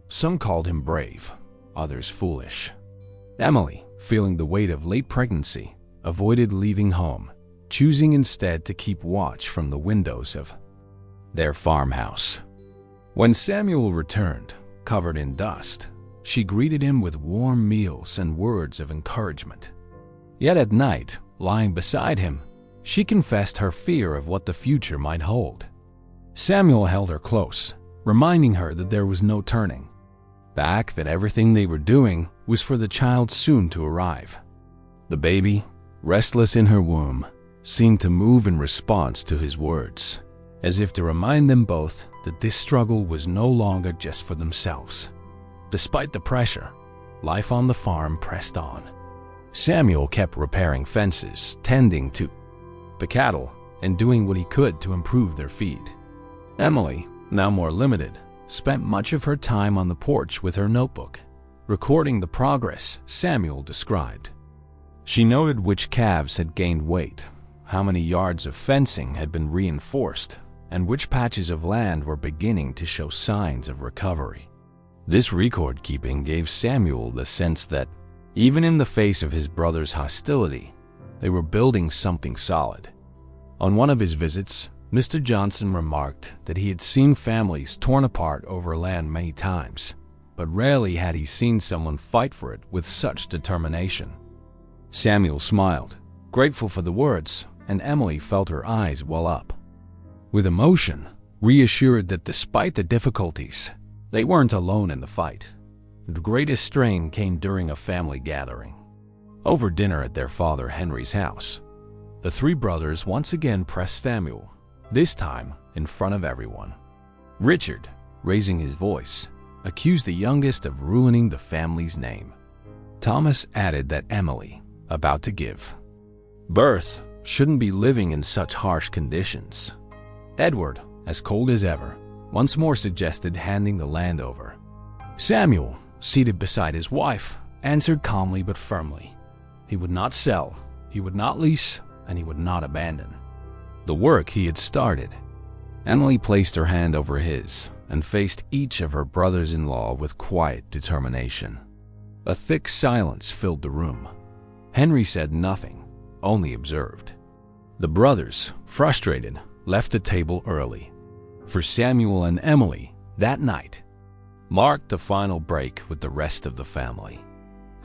Some called him brave, others foolish. Emily, feeling the weight of late pregnancy, avoided leaving home, choosing instead to keep watch from the windows of their farmhouse. When Samuel returned, covered in dust, she greeted him with warm meals and words of encouragement. Yet at night, lying beside him, she confessed her fear of what the future might hold. Samuel held her close, reminding her that there was no turning back, that everything they were doing was for the child soon to arrive. The baby, restless in her womb, seemed to move in response to his words, as if to remind them both that this struggle was no longer just for themselves. Despite the pressure, life on the farm pressed on. Samuel kept repairing fences, tending to the cattle, and doing what he could to improve their feed. Emily, now more limited, spent much of her time on the porch with her notebook, recording the progress Samuel described. She noted which calves had gained weight, how many yards of fencing had been reinforced, and which patches of land were beginning to show signs of recovery. This record keeping gave Samuel the sense that, even in the face of his brother's hostility, they were building something solid. On one of his visits, Mr. Johnson remarked that he had seen families torn apart over land many times, but rarely had he seen someone fight for it with such determination. Samuel smiled, grateful for the words, and Emily felt her eyes well up with emotion, reassured that despite the difficulties, they weren't alone in the fight. The greatest strain came during a family gathering. Over dinner at their father Henry's house, the three brothers once again pressed Samuel, this time in front of everyone. Richard, raising his voice, accused the youngest of ruining the family's name. Thomas added that Emily, about to give birth, shouldn't be living in such harsh conditions. Edward, as cold as ever, once more suggested handing the land over. Samuel, seated beside his wife, answered calmly but firmly. He would not sell, he would not lease, and he would not abandon the work he had started. Emily placed her hand over his and faced each of her brothers-in-law with quiet determination. A thick silence filled the room. Henry said nothing, only observed. The brothers, frustrated, left the table early. For Samuel and Emily, that night marked the final break with the rest of the family.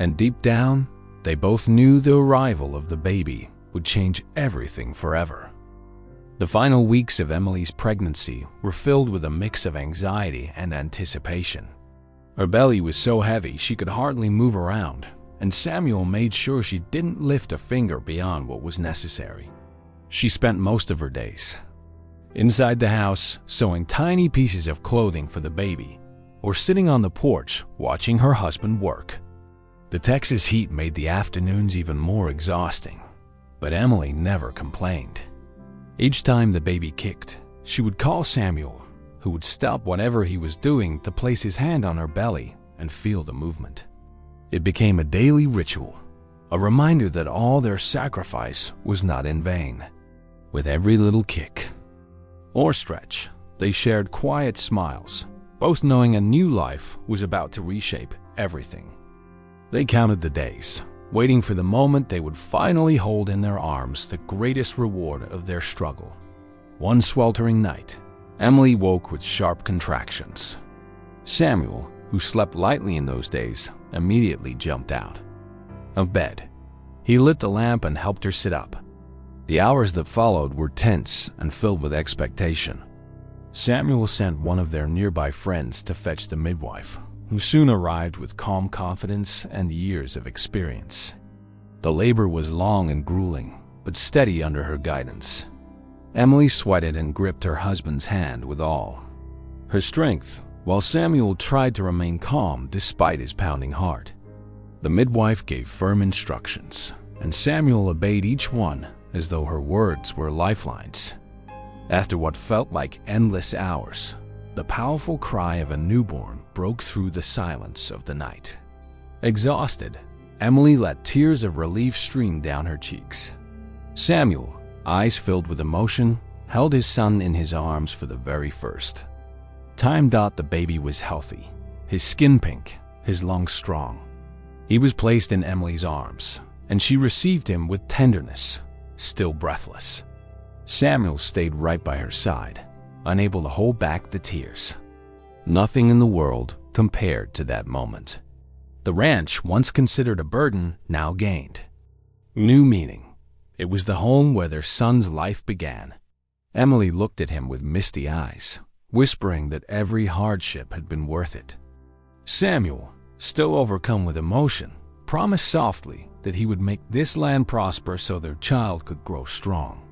And deep down, they both knew the arrival of the baby would change everything forever. The final weeks of Emily's pregnancy were filled with a mix of anxiety and anticipation. Her belly was so heavy she could hardly move around, and Samuel made sure she didn't lift a finger beyond what was necessary. She spent most of her days inside the house, sewing tiny pieces of clothing for the baby, or sitting on the porch watching her husband work. The Texas heat made the afternoons even more exhausting, but Emily never complained. Each time the baby kicked, she would call Samuel, who would stop whatever he was doing to place his hand on her belly and feel the movement. It became a daily ritual, a reminder that all their sacrifice was not in vain. With every little kick or stretch, they shared quiet smiles, both knowing a new life was about to reshape everything. They counted the days, waiting for the moment they would finally hold in their arms the greatest reward of their struggle. One sweltering night, Emily woke with sharp contractions. Samuel, who slept lightly in those days, immediately jumped out of bed. He lit the lamp and helped her sit up. The hours that followed were tense and filled with expectation. Samuel sent one of their nearby friends to fetch the midwife, who soon arrived with calm confidence and years of experience. The labor was long and grueling, but steady under her guidance. Emily sweated and gripped her husband's hand with all her strength, while Samuel tried to remain calm despite his pounding heart. The midwife gave firm instructions, and Samuel obeyed each one as though her words were lifelines. After what felt like endless hours, the powerful cry of a newborn broke through the silence of the night. Exhausted, Emily let tears of relief stream down her cheeks. Samuel, eyes filled with emotion, held his son in his arms for the very first time. The baby was healthy, his skin pink, his lungs strong. He was placed in Emily's arms, and she received him with tenderness, still breathless. Samuel stayed right by her side, unable to hold back the tears. Nothing in the world compared to that moment. The ranch, once considered a burden, now gained new meaning. It was the home where their son's life began. Emily looked at him with misty eyes, whispering that every hardship had been worth it. Samuel, still overcome with emotion, promised softly that he would make this land prosper so their child could grow strong.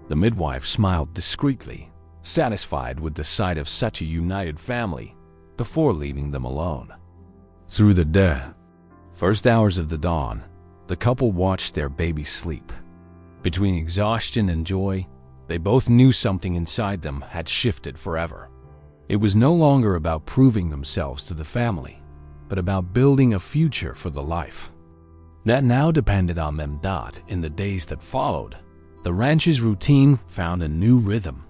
The midwife smiled discreetly, satisfied with the sight of such a united family, before leaving them alone. Through the first hours of the dawn, the couple watched their baby sleep. Between exhaustion and joy, they both knew something inside them had shifted forever. It was no longer about proving themselves to the family, but about building a future for the life that now depended on them. In the days that followed, the ranch's routine found a new rhythm.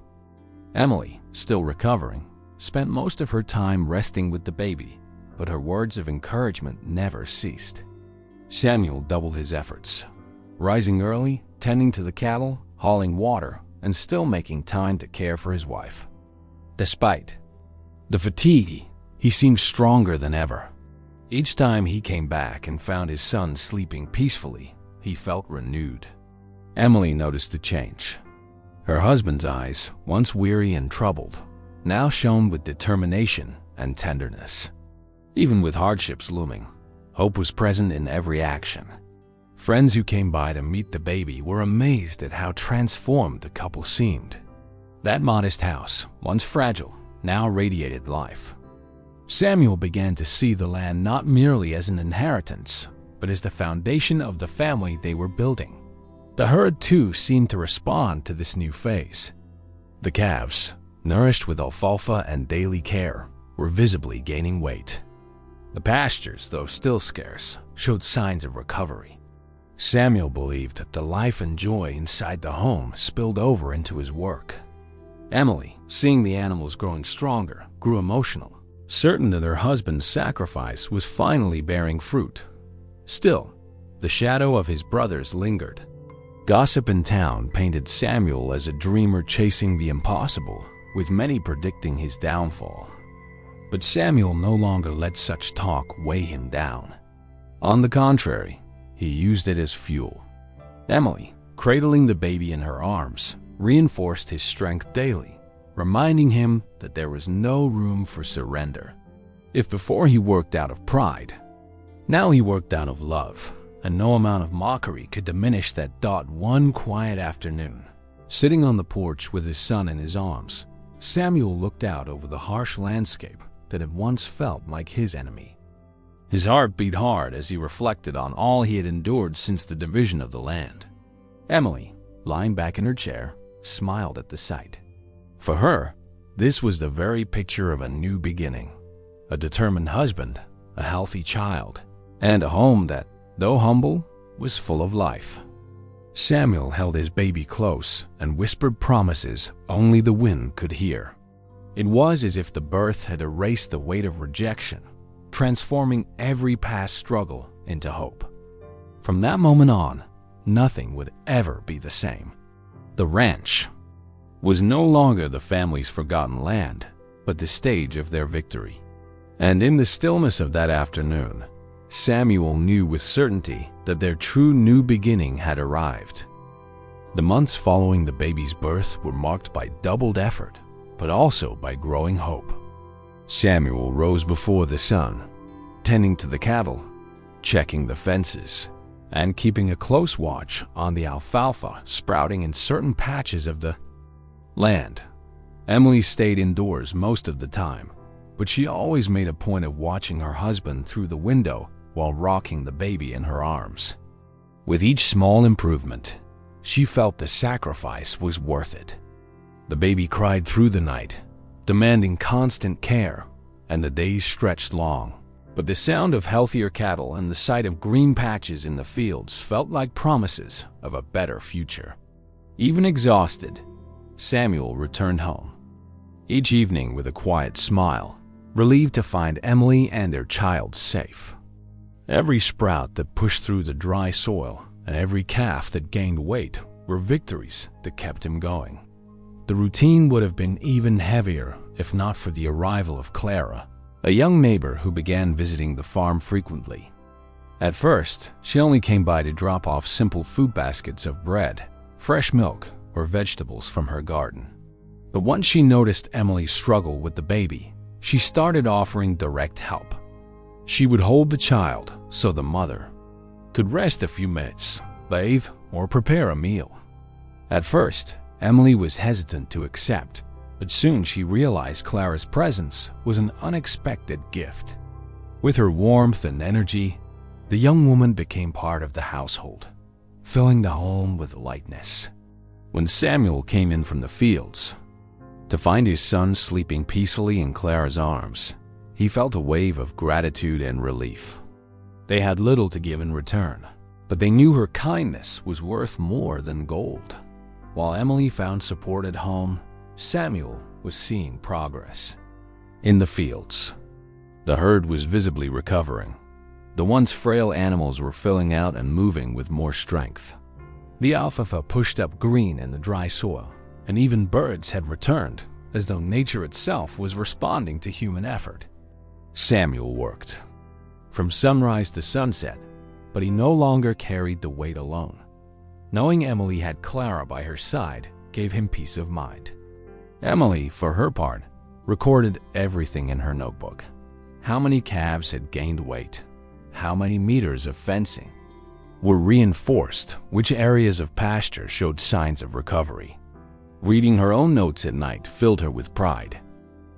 Emily, still recovering, spent most of her time resting with the baby, but her words of encouragement never ceased. Samuel doubled his efforts, rising early, tending to the cattle, hauling water, and still making time to care for his wife. Despite the fatigue, he seemed stronger than ever. Each time he came back and found his son sleeping peacefully, he felt renewed. Emily noticed the change. Her husband's eyes, once weary and troubled, now shone with determination and tenderness. Even with hardships looming, hope was present in every action. Friends who came by to meet the baby were amazed at how transformed the couple seemed. That modest house, once fragile, now radiated life. Samuel began to see the land not merely as an inheritance, but as the foundation of the family they were building. The herd, too, seemed to respond to this new phase. The calves, nourished with alfalfa and daily care, were visibly gaining weight. The pastures, though still scarce, showed signs of recovery. Samuel believed that the life and joy inside the home spilled over into his work. Emily, seeing the animals growing stronger, grew emotional, certain that her husband's sacrifice was finally bearing fruit. Still, the shadow of his brothers lingered. Gossip in town painted Samuel as a dreamer chasing the impossible, with many predicting his downfall. But Samuel no longer let such talk weigh him down. On the contrary, he used it as fuel. Emily, cradling the baby in her arms, reinforced his strength daily, reminding him that there was no room for surrender. If before he worked out of pride, now he worked out of love, and no amount of mockery could diminish that. One quiet afternoon, sitting on the porch with his son in his arms, Samuel looked out over the harsh landscape that had once felt like his enemy. His heart beat hard as he reflected on all he had endured since the division of the land. Emily, lying back in her chair, smiled at the sight. For her, this was the very picture of a new beginning. A determined husband, a healthy child, and a home that, though humble, was full of life. Samuel held his baby close and whispered promises only the wind could hear. It was as if the birth had erased the weight of rejection, transforming every past struggle into hope. From that moment on, nothing would ever be the same. The ranch was no longer the family's forgotten land, but the stage of their victory. And in the stillness of that afternoon, Samuel knew with certainty that their true new beginning had arrived. The months following the baby's birth were marked by doubled effort, but also by growing hope. Samuel rose before the sun, tending to the cattle, checking the fences, and keeping a close watch on the alfalfa sprouting in certain patches of the land. Emily stayed indoors most of the time, but she always made a point of watching her husband through the window while rocking the baby in her arms. With each small improvement, she felt the sacrifice was worth it. The baby cried through the night, demanding constant care, and the days stretched long. But the sound of healthier cattle and the sight of green patches in the fields felt like promises of a better future. Even exhausted, Samuel returned home, each evening with a quiet smile, relieved to find Emily and their child safe. Every sprout that pushed through the dry soil and every calf that gained weight were victories that kept him going. The routine would have been even heavier if not for the arrival of Clara, a young neighbor who began visiting the farm frequently. At first, she only came by to drop off simple food baskets of bread, fresh milk, or vegetables from her garden. But once she noticed Emily's struggle with the baby, she started offering direct help. She would hold the child so the mother could rest a few minutes, bathe, or prepare a meal. At first, Emily was hesitant to accept, but soon she realized Clara's presence was an unexpected gift. With her warmth and energy, the young woman became part of the household, filling the home with lightness. When Samuel came in from the fields to find his son sleeping peacefully in Clara's arms, he felt a wave of gratitude and relief. They had little to give in return, but they knew her kindness was worth more than gold. While Emily found support at home, Samuel was seeing progress. In the fields, the herd was visibly recovering. The once frail animals were filling out and moving with more strength. The alfalfa pushed up green in the dry soil, and even birds had returned, as though nature itself was responding to human effort. Samuel worked from sunrise to sunset, but he no longer carried the weight alone. Knowing Emily had Clara by her side gave him peace of mind. Emily, for her part, recorded everything in her notebook. How many calves had gained weight, how many meters of fencing were reinforced, which areas of pasture showed signs of recovery. Reading her own notes at night filled her with pride.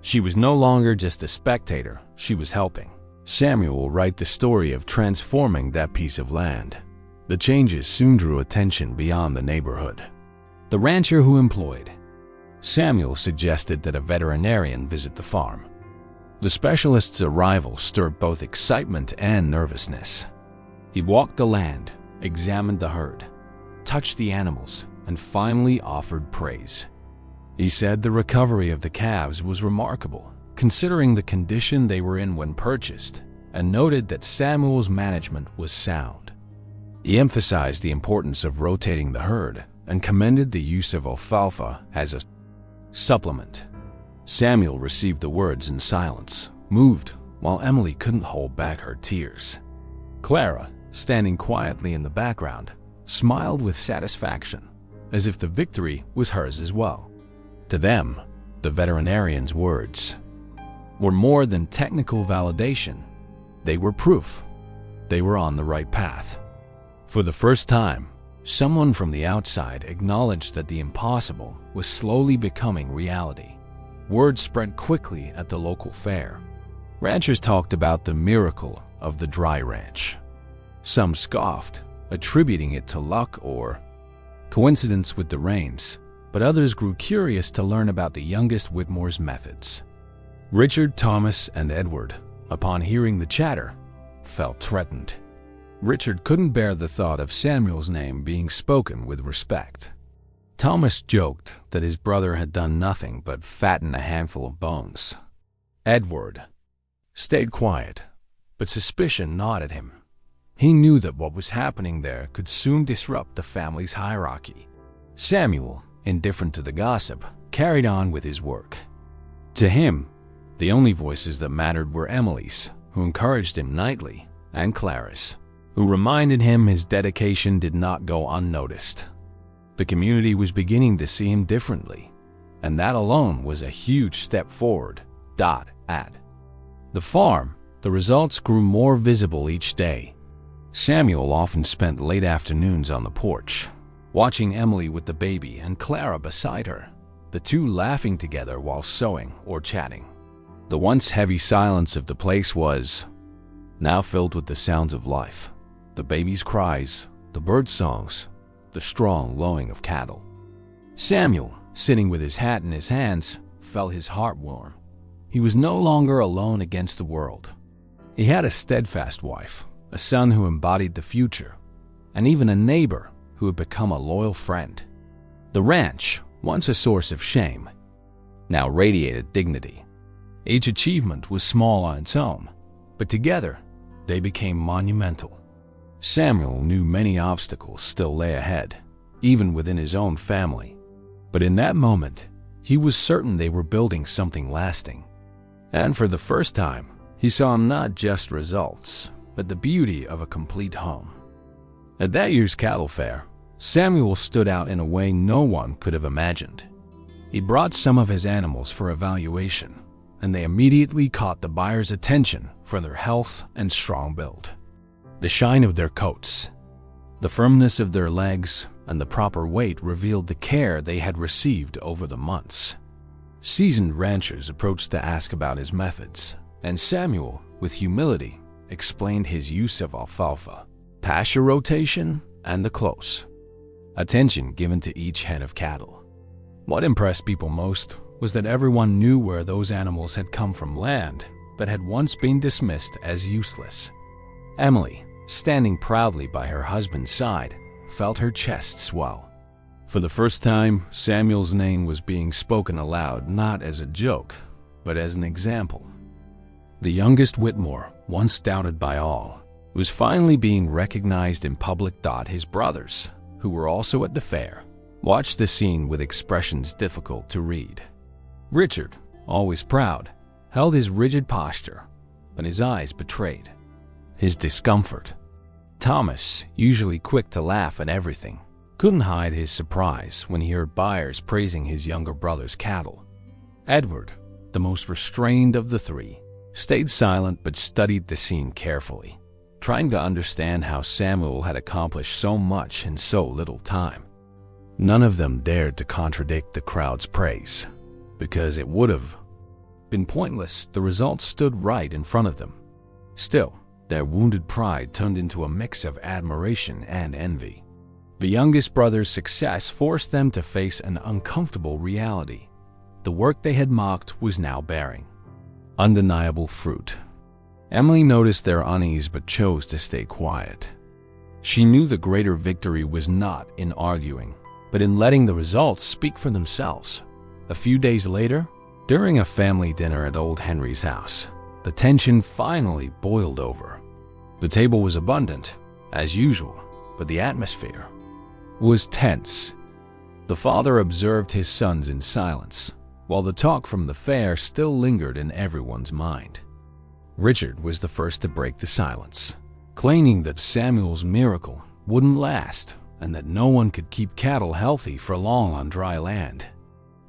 She was no longer just a spectator, she was helping Samuel write the story of transforming that piece of land. The changes soon drew attention beyond the neighborhood. The rancher who employed Samuel suggested that a veterinarian visit the farm. The specialist's arrival stirred both excitement and nervousness. He walked the land, examined the herd, touched the animals, and finally offered praise. He said the recovery of the calves was remarkable, considering the condition they were in when purchased, and noted that Samuel's management was sound. He emphasized the importance of rotating the herd and commended the use of alfalfa as a supplement. Samuel received the words in silence, moved, while Emily couldn't hold back her tears. Clara, standing quietly in the background, smiled with satisfaction, as if the victory was hers as well. To them, the veterinarian's words were more than technical validation. They were proof they were on the right path. For the first time, someone from the outside acknowledged that the impossible was slowly becoming reality. Word spread quickly at the local fair. Ranchers talked about the miracle of the dry ranch. Some scoffed, attributing it to luck or coincidence with the rains, but others grew curious to learn about the youngest Whitmore's methods. Richard, Thomas, and Edward, upon hearing the chatter, felt threatened. Richard couldn't bear the thought of Samuel's name being spoken with respect. Thomas joked that his brother had done nothing but fatten a handful of bones. Edward stayed quiet, but suspicion gnawed at him. He knew that what was happening there could soon disrupt the family's hierarchy. Samuel, indifferent to the gossip, carried on with his work. To him, the only voices that mattered were Emily's, who encouraged him nightly, and Clara's, who reminded him his dedication did not go unnoticed. The community was beginning to see him differently, and that alone was a huge step forward. At the farm, the results grew more visible each day. Samuel often spent late afternoons on the porch, watching Emily with the baby and Clara beside her, the two laughing together while sewing or chatting. The once heavy silence of the place was now filled with the sounds of life, the baby's cries, the bird songs, the strong lowing of cattle. Samuel, sitting with his hat in his hands, felt his heart warm. He was no longer alone against the world. He had a steadfast wife, a son who embodied the future, and even a neighbor who had become a loyal friend. The ranch, once a source of shame, now radiated dignity. Each achievement was small on its own, but together they became monumental. Samuel knew many obstacles still lay ahead, even within his own family. But in that moment, he was certain they were building something lasting. And for the first time, he saw not just results, but the beauty of a complete home. At that year's cattle fair, Samuel stood out in a way no one could have imagined. He brought some of his animals for evaluation, and they immediately caught the buyer's attention for their health and strong build. The shine of their coats, the firmness of their legs, and the proper weight revealed the care they had received over the months. Seasoned ranchers approached to ask about his methods, and Samuel, with humility, explained his use of alfalfa, pasture rotation, and the close attention given to each head of cattle. What impressed people most was that everyone knew where those animals had come from land that had once been dismissed as useless. Emily, standing proudly by her husband's side, felt her chest swell. For the first time, Samuel's name was being spoken aloud not as a joke, but as an example. The youngest Whitmore, once doubted by all, was finally being recognized in public. His brothers, who were also at the fair, watched the scene with expressions difficult to read. Richard, always proud, held his rigid posture, but his eyes betrayed his discomfort. Thomas, usually quick to laugh at everything, couldn't hide his surprise when he heard buyers praising his younger brother's cattle. Edward, the most restrained of the three, stayed silent but studied the scene carefully, trying to understand how Samuel had accomplished so much in so little time. None of them dared to contradict the crowd's praise, because it would have been pointless. The results stood right in front of them. Still, their wounded pride turned into a mix of admiration and envy. The youngest brother's success forced them to face an uncomfortable reality. The work they had mocked was now bearing undeniable fruit. Emily noticed their unease but chose to stay quiet. She knew the greater victory was not in arguing, but in letting the results speak for themselves. A few days later, during a family dinner at old Henry's house, the tension finally boiled over. The table was abundant, as usual, but the atmosphere was tense. The father observed his sons in silence, while the talk from the fair still lingered in everyone's mind. Richard was the first to break the silence, claiming that Samuel's miracle wouldn't last and that no one could keep cattle healthy for long on dry land.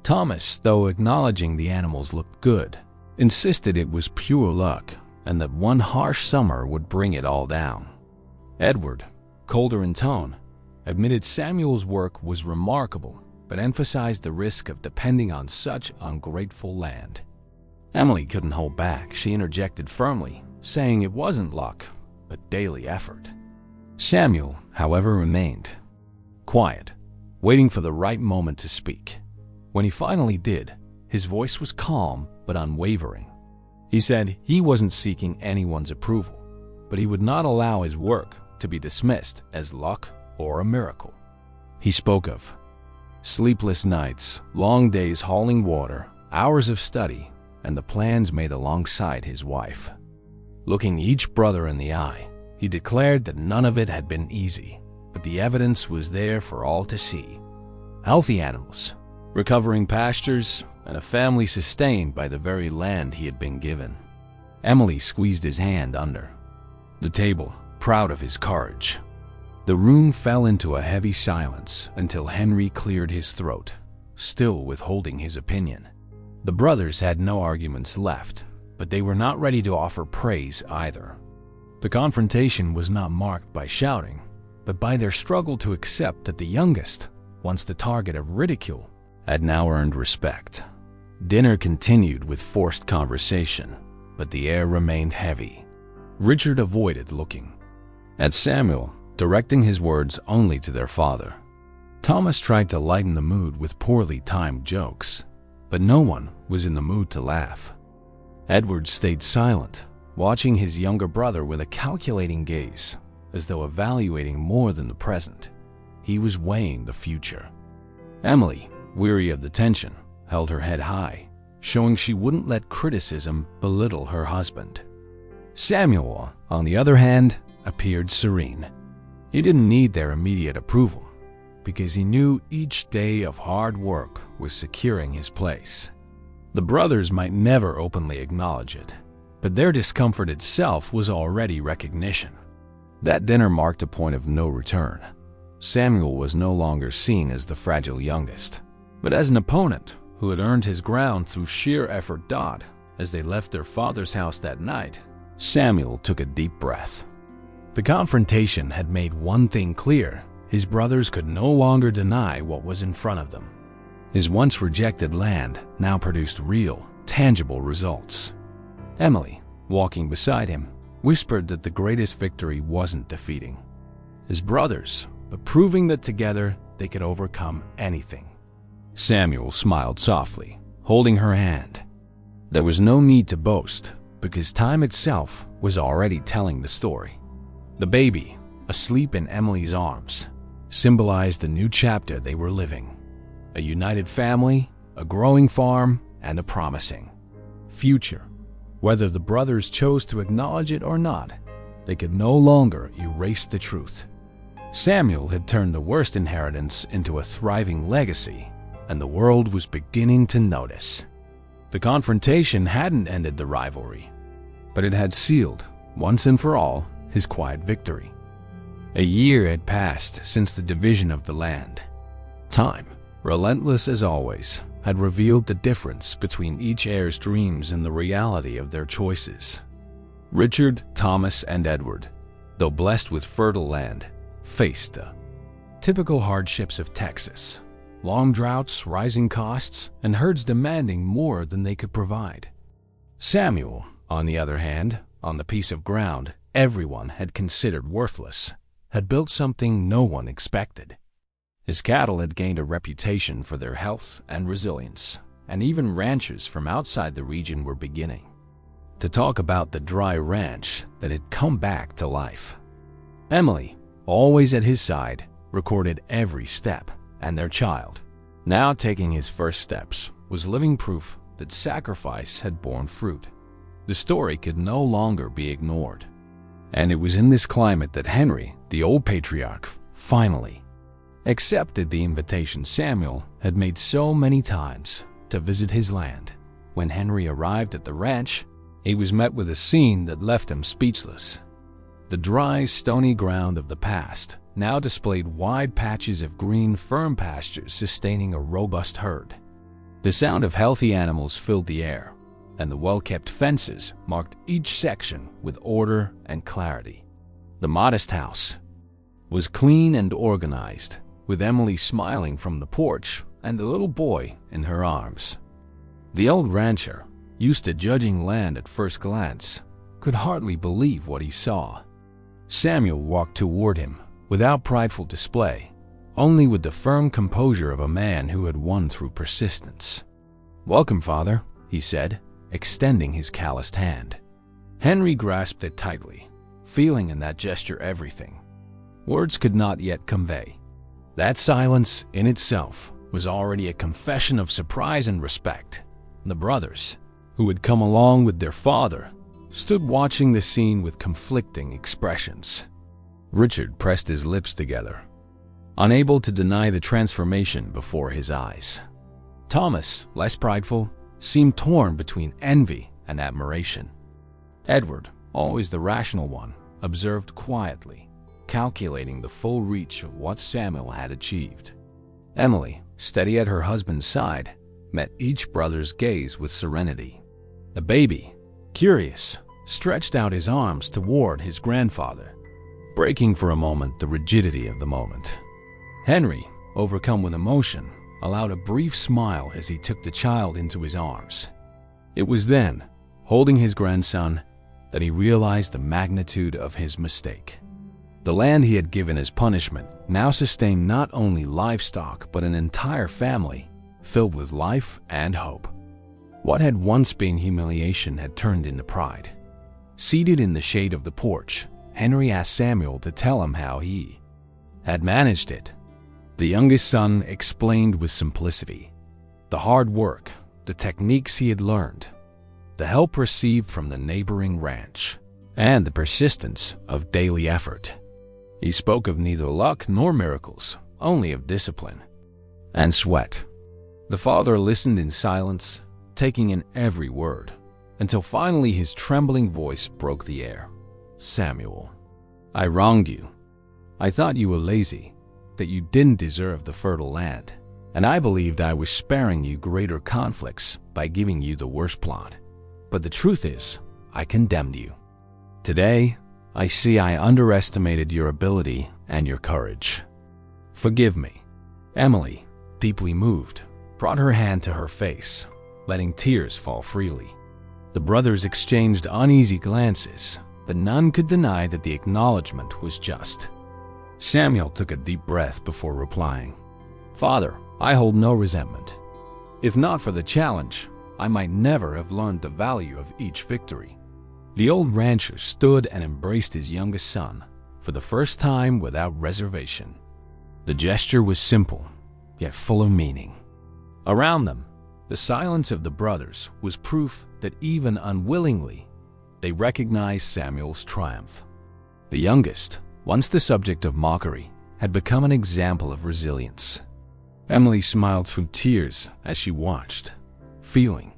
Thomas, though acknowledging the animals looked good, insisted it was pure luck and that one harsh summer would bring it all down. Edward, colder in tone, admitted Samuel's work was remarkable, but emphasized the risk of depending on such ungrateful land. Emily couldn't hold back. She interjected firmly, saying it wasn't luck, but daily effort. Samuel, however, remained quiet, waiting for the right moment to speak. When he finally did, his voice was calm but unwavering. He said he wasn't seeking anyone's approval, but he would not allow his work to be dismissed as luck or a miracle. He spoke of sleepless nights, long days hauling water, hours of study, and the plans made alongside his wife. Looking each brother in the eye, he declared that none of it had been easy, but the evidence was there for all to see. Healthy animals, recovering pastures, and a family sustained by the very land he had been given. Emily squeezed his hand under the table, proud of his courage. The room fell into a heavy silence until Henry cleared his throat, still withholding his opinion. The brothers had no arguments left, but they were not ready to offer praise either. The confrontation was not marked by shouting, but by their struggle to accept that the youngest, once the target of ridicule, had now earned respect. Dinner continued with forced conversation, but the air remained heavy. Richard avoided looking at Samuel, directing his words only to their father. Thomas tried to lighten the mood with poorly timed jokes, but no one was in the mood to laugh. Edward stayed silent, watching his younger brother with a calculating gaze, as though evaluating more than the present. He was weighing the future. Emily, weary of the tension, held her head high, showing she wouldn't let criticism belittle her husband. Samuel, on the other hand, appeared serene. He didn't need their immediate approval, because he knew each day of hard work was securing his place. The brothers might never openly acknowledge it, but their discomfort itself was already recognition. That dinner marked a point of no return. Samuel was no longer seen as the fragile youngest, but as an opponent who had earned his ground through sheer effort. As they left their father's house that night, Samuel took a deep breath. The confrontation had made one thing clear: his brothers could no longer deny what was in front of them. His once rejected land now produced real, tangible results. Emily, walking beside him, whispered that the greatest victory wasn't defeating his brothers, but proving that together they could overcome anything. Samuel smiled softly, holding her hand. There was no need to boast, because time itself was already telling the story. The baby, asleep in Emily's arms, symbolized the new chapter they were living. A united family, a growing farm, and a promising future. Whether the brothers chose to acknowledge it or not, they could no longer erase the truth. Samuel had turned the worst inheritance into a thriving legacy, and the world was beginning to notice. The confrontation hadn't ended the rivalry, but it had sealed, once and for all, his quiet victory. A year had passed since the division of the land. Time, relentless as always, had revealed the difference between each heir's dreams and the reality of their choices. Richard, Thomas, and Edward, though blessed with fertile land, faced the typical hardships of Texas: long droughts, rising costs, and herds demanding more than they could provide. Samuel, on the other hand, on the piece of ground everyone had considered worthless, had built something no one expected. His cattle had gained a reputation for their health and resilience, and even ranchers from outside the region were beginning to talk about the dry ranch that had come back to life. Emily, always at his side, recorded every step, and their child, now taking his first steps, was living proof that sacrifice had borne fruit. The story could no longer be ignored. And it was in this climate that Henry, the old patriarch, finally accepted the invitation Samuel had made so many times to visit his land. When Henry arrived at the ranch, he was met with a scene that left him speechless. The dry, stony ground of the past now displayed wide patches of green firm pastures sustaining a robust herd. The sound of healthy animals filled the air, and the well-kept fences marked each section with order and clarity. The modest house was clean and organized, with Emily smiling from the porch and the little boy in her arms. The old rancher, used to judging land at first glance, could hardly believe what he saw. Samuel walked toward him without prideful display, only with the firm composure of a man who had won through persistence. "Welcome, Father," he said, extending his calloused hand. Henry grasped it tightly, feeling in that gesture everything words could not yet convey. That silence in itself was already a confession of surprise and respect. The brothers, who had come along with their father, stood watching the scene with conflicting expressions. Richard pressed his lips together, unable to deny the transformation before his eyes. Thomas, less prideful, seemed torn between envy and admiration. Edward, always the rational one, observed quietly, calculating the full reach of what Samuel had achieved. Emily, steady at her husband's side, met each brother's gaze with serenity. The baby, curious, stretched out his arms toward his grandfather, breaking for a moment the rigidity of the moment. Henry, overcome with emotion, allowed a brief smile as he took the child into his arms. It was then, holding his grandson, that he realized the magnitude of his mistake. The land he had given as punishment now sustained not only livestock but an entire family filled with life and hope. What had once been humiliation had turned into pride. Seated in the shade of the porch, Henry asked Samuel to tell him how he had managed it. The youngest son explained with simplicity the hard work, the techniques he had learned, the help received from the neighboring ranch, and the persistence of daily effort. He spoke of neither luck nor miracles, only of discipline and sweat. The father listened in silence, taking in every word, until finally his trembling voice broke the air. "Samuel, I wronged you. I thought you were lazy, that you didn't deserve the fertile land, and I believed I was sparing you greater conflicts by giving you the worst plot. But the truth is, I condemned you. Today, I see I underestimated your ability and your courage. Forgive me." Emily, deeply moved, brought her hand to her face, letting tears fall freely. The brothers exchanged uneasy glances, but none could deny that the acknowledgement was just. Samuel took a deep breath before replying, "Father, I hold no resentment. If not for the challenge, I might never have learned the value of each victory." The old rancher stood and embraced his youngest son, for the first time without reservation. The gesture was simple, yet full of meaning. Around them, the silence of the brothers was proof that even unwillingly, they recognized Samuel's triumph. The youngest, once the subject of mockery, had become an example of resilience. Emily smiled through tears as she watched, feeling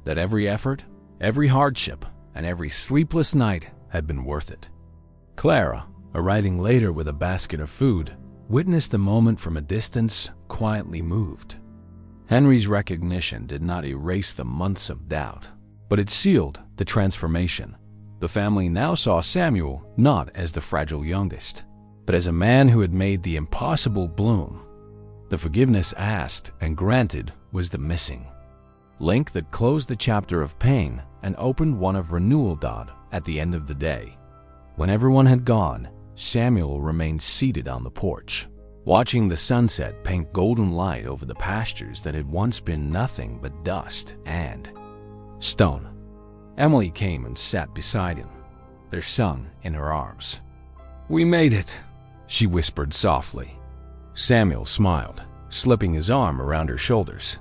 that every effort, every hardship, and every sleepless night had been worth it. Clara, arriving later with a basket of food, witnessed the moment from a distance, quietly moved. Henry's recognition did not erase the months of doubt, but it sealed the transformation. The family now saw Samuel not as the fragile youngest, but as a man who had made the impossible bloom. The forgiveness asked and granted was the missing link that closed the chapter of pain and opened one of renewal. At the end of the day, when everyone had gone, Samuel remained seated on the porch, watching the sunset paint golden light over the pastures that had once been nothing but dust and stone. Emily came and sat beside him, their son in her arms. "We made it," she whispered softly. Samuel smiled, slipping his arm around her shoulders.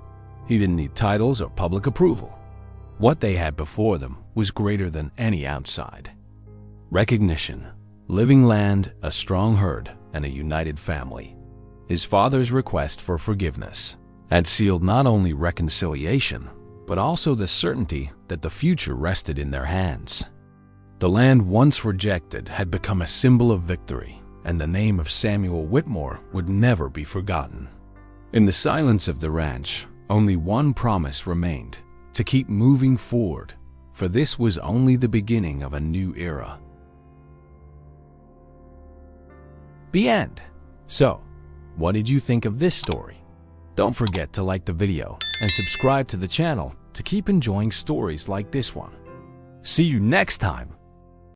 He didn't need titles or public approval. What they had before them was greater than any outside recognition, living land, a strong herd, and a united family. His father's request for forgiveness had sealed not only reconciliation, but also the certainty that the future rested in their hands. The land once rejected had become a symbol of victory, and the name of Samuel Whitmore would never be forgotten. In the silence of the ranch, only one promise remained: to keep moving forward, for this was only the beginning of a new era. The end. So, what did you think of this story? Don't forget to like the video and subscribe to the channel to keep enjoying stories like this one. See you next time.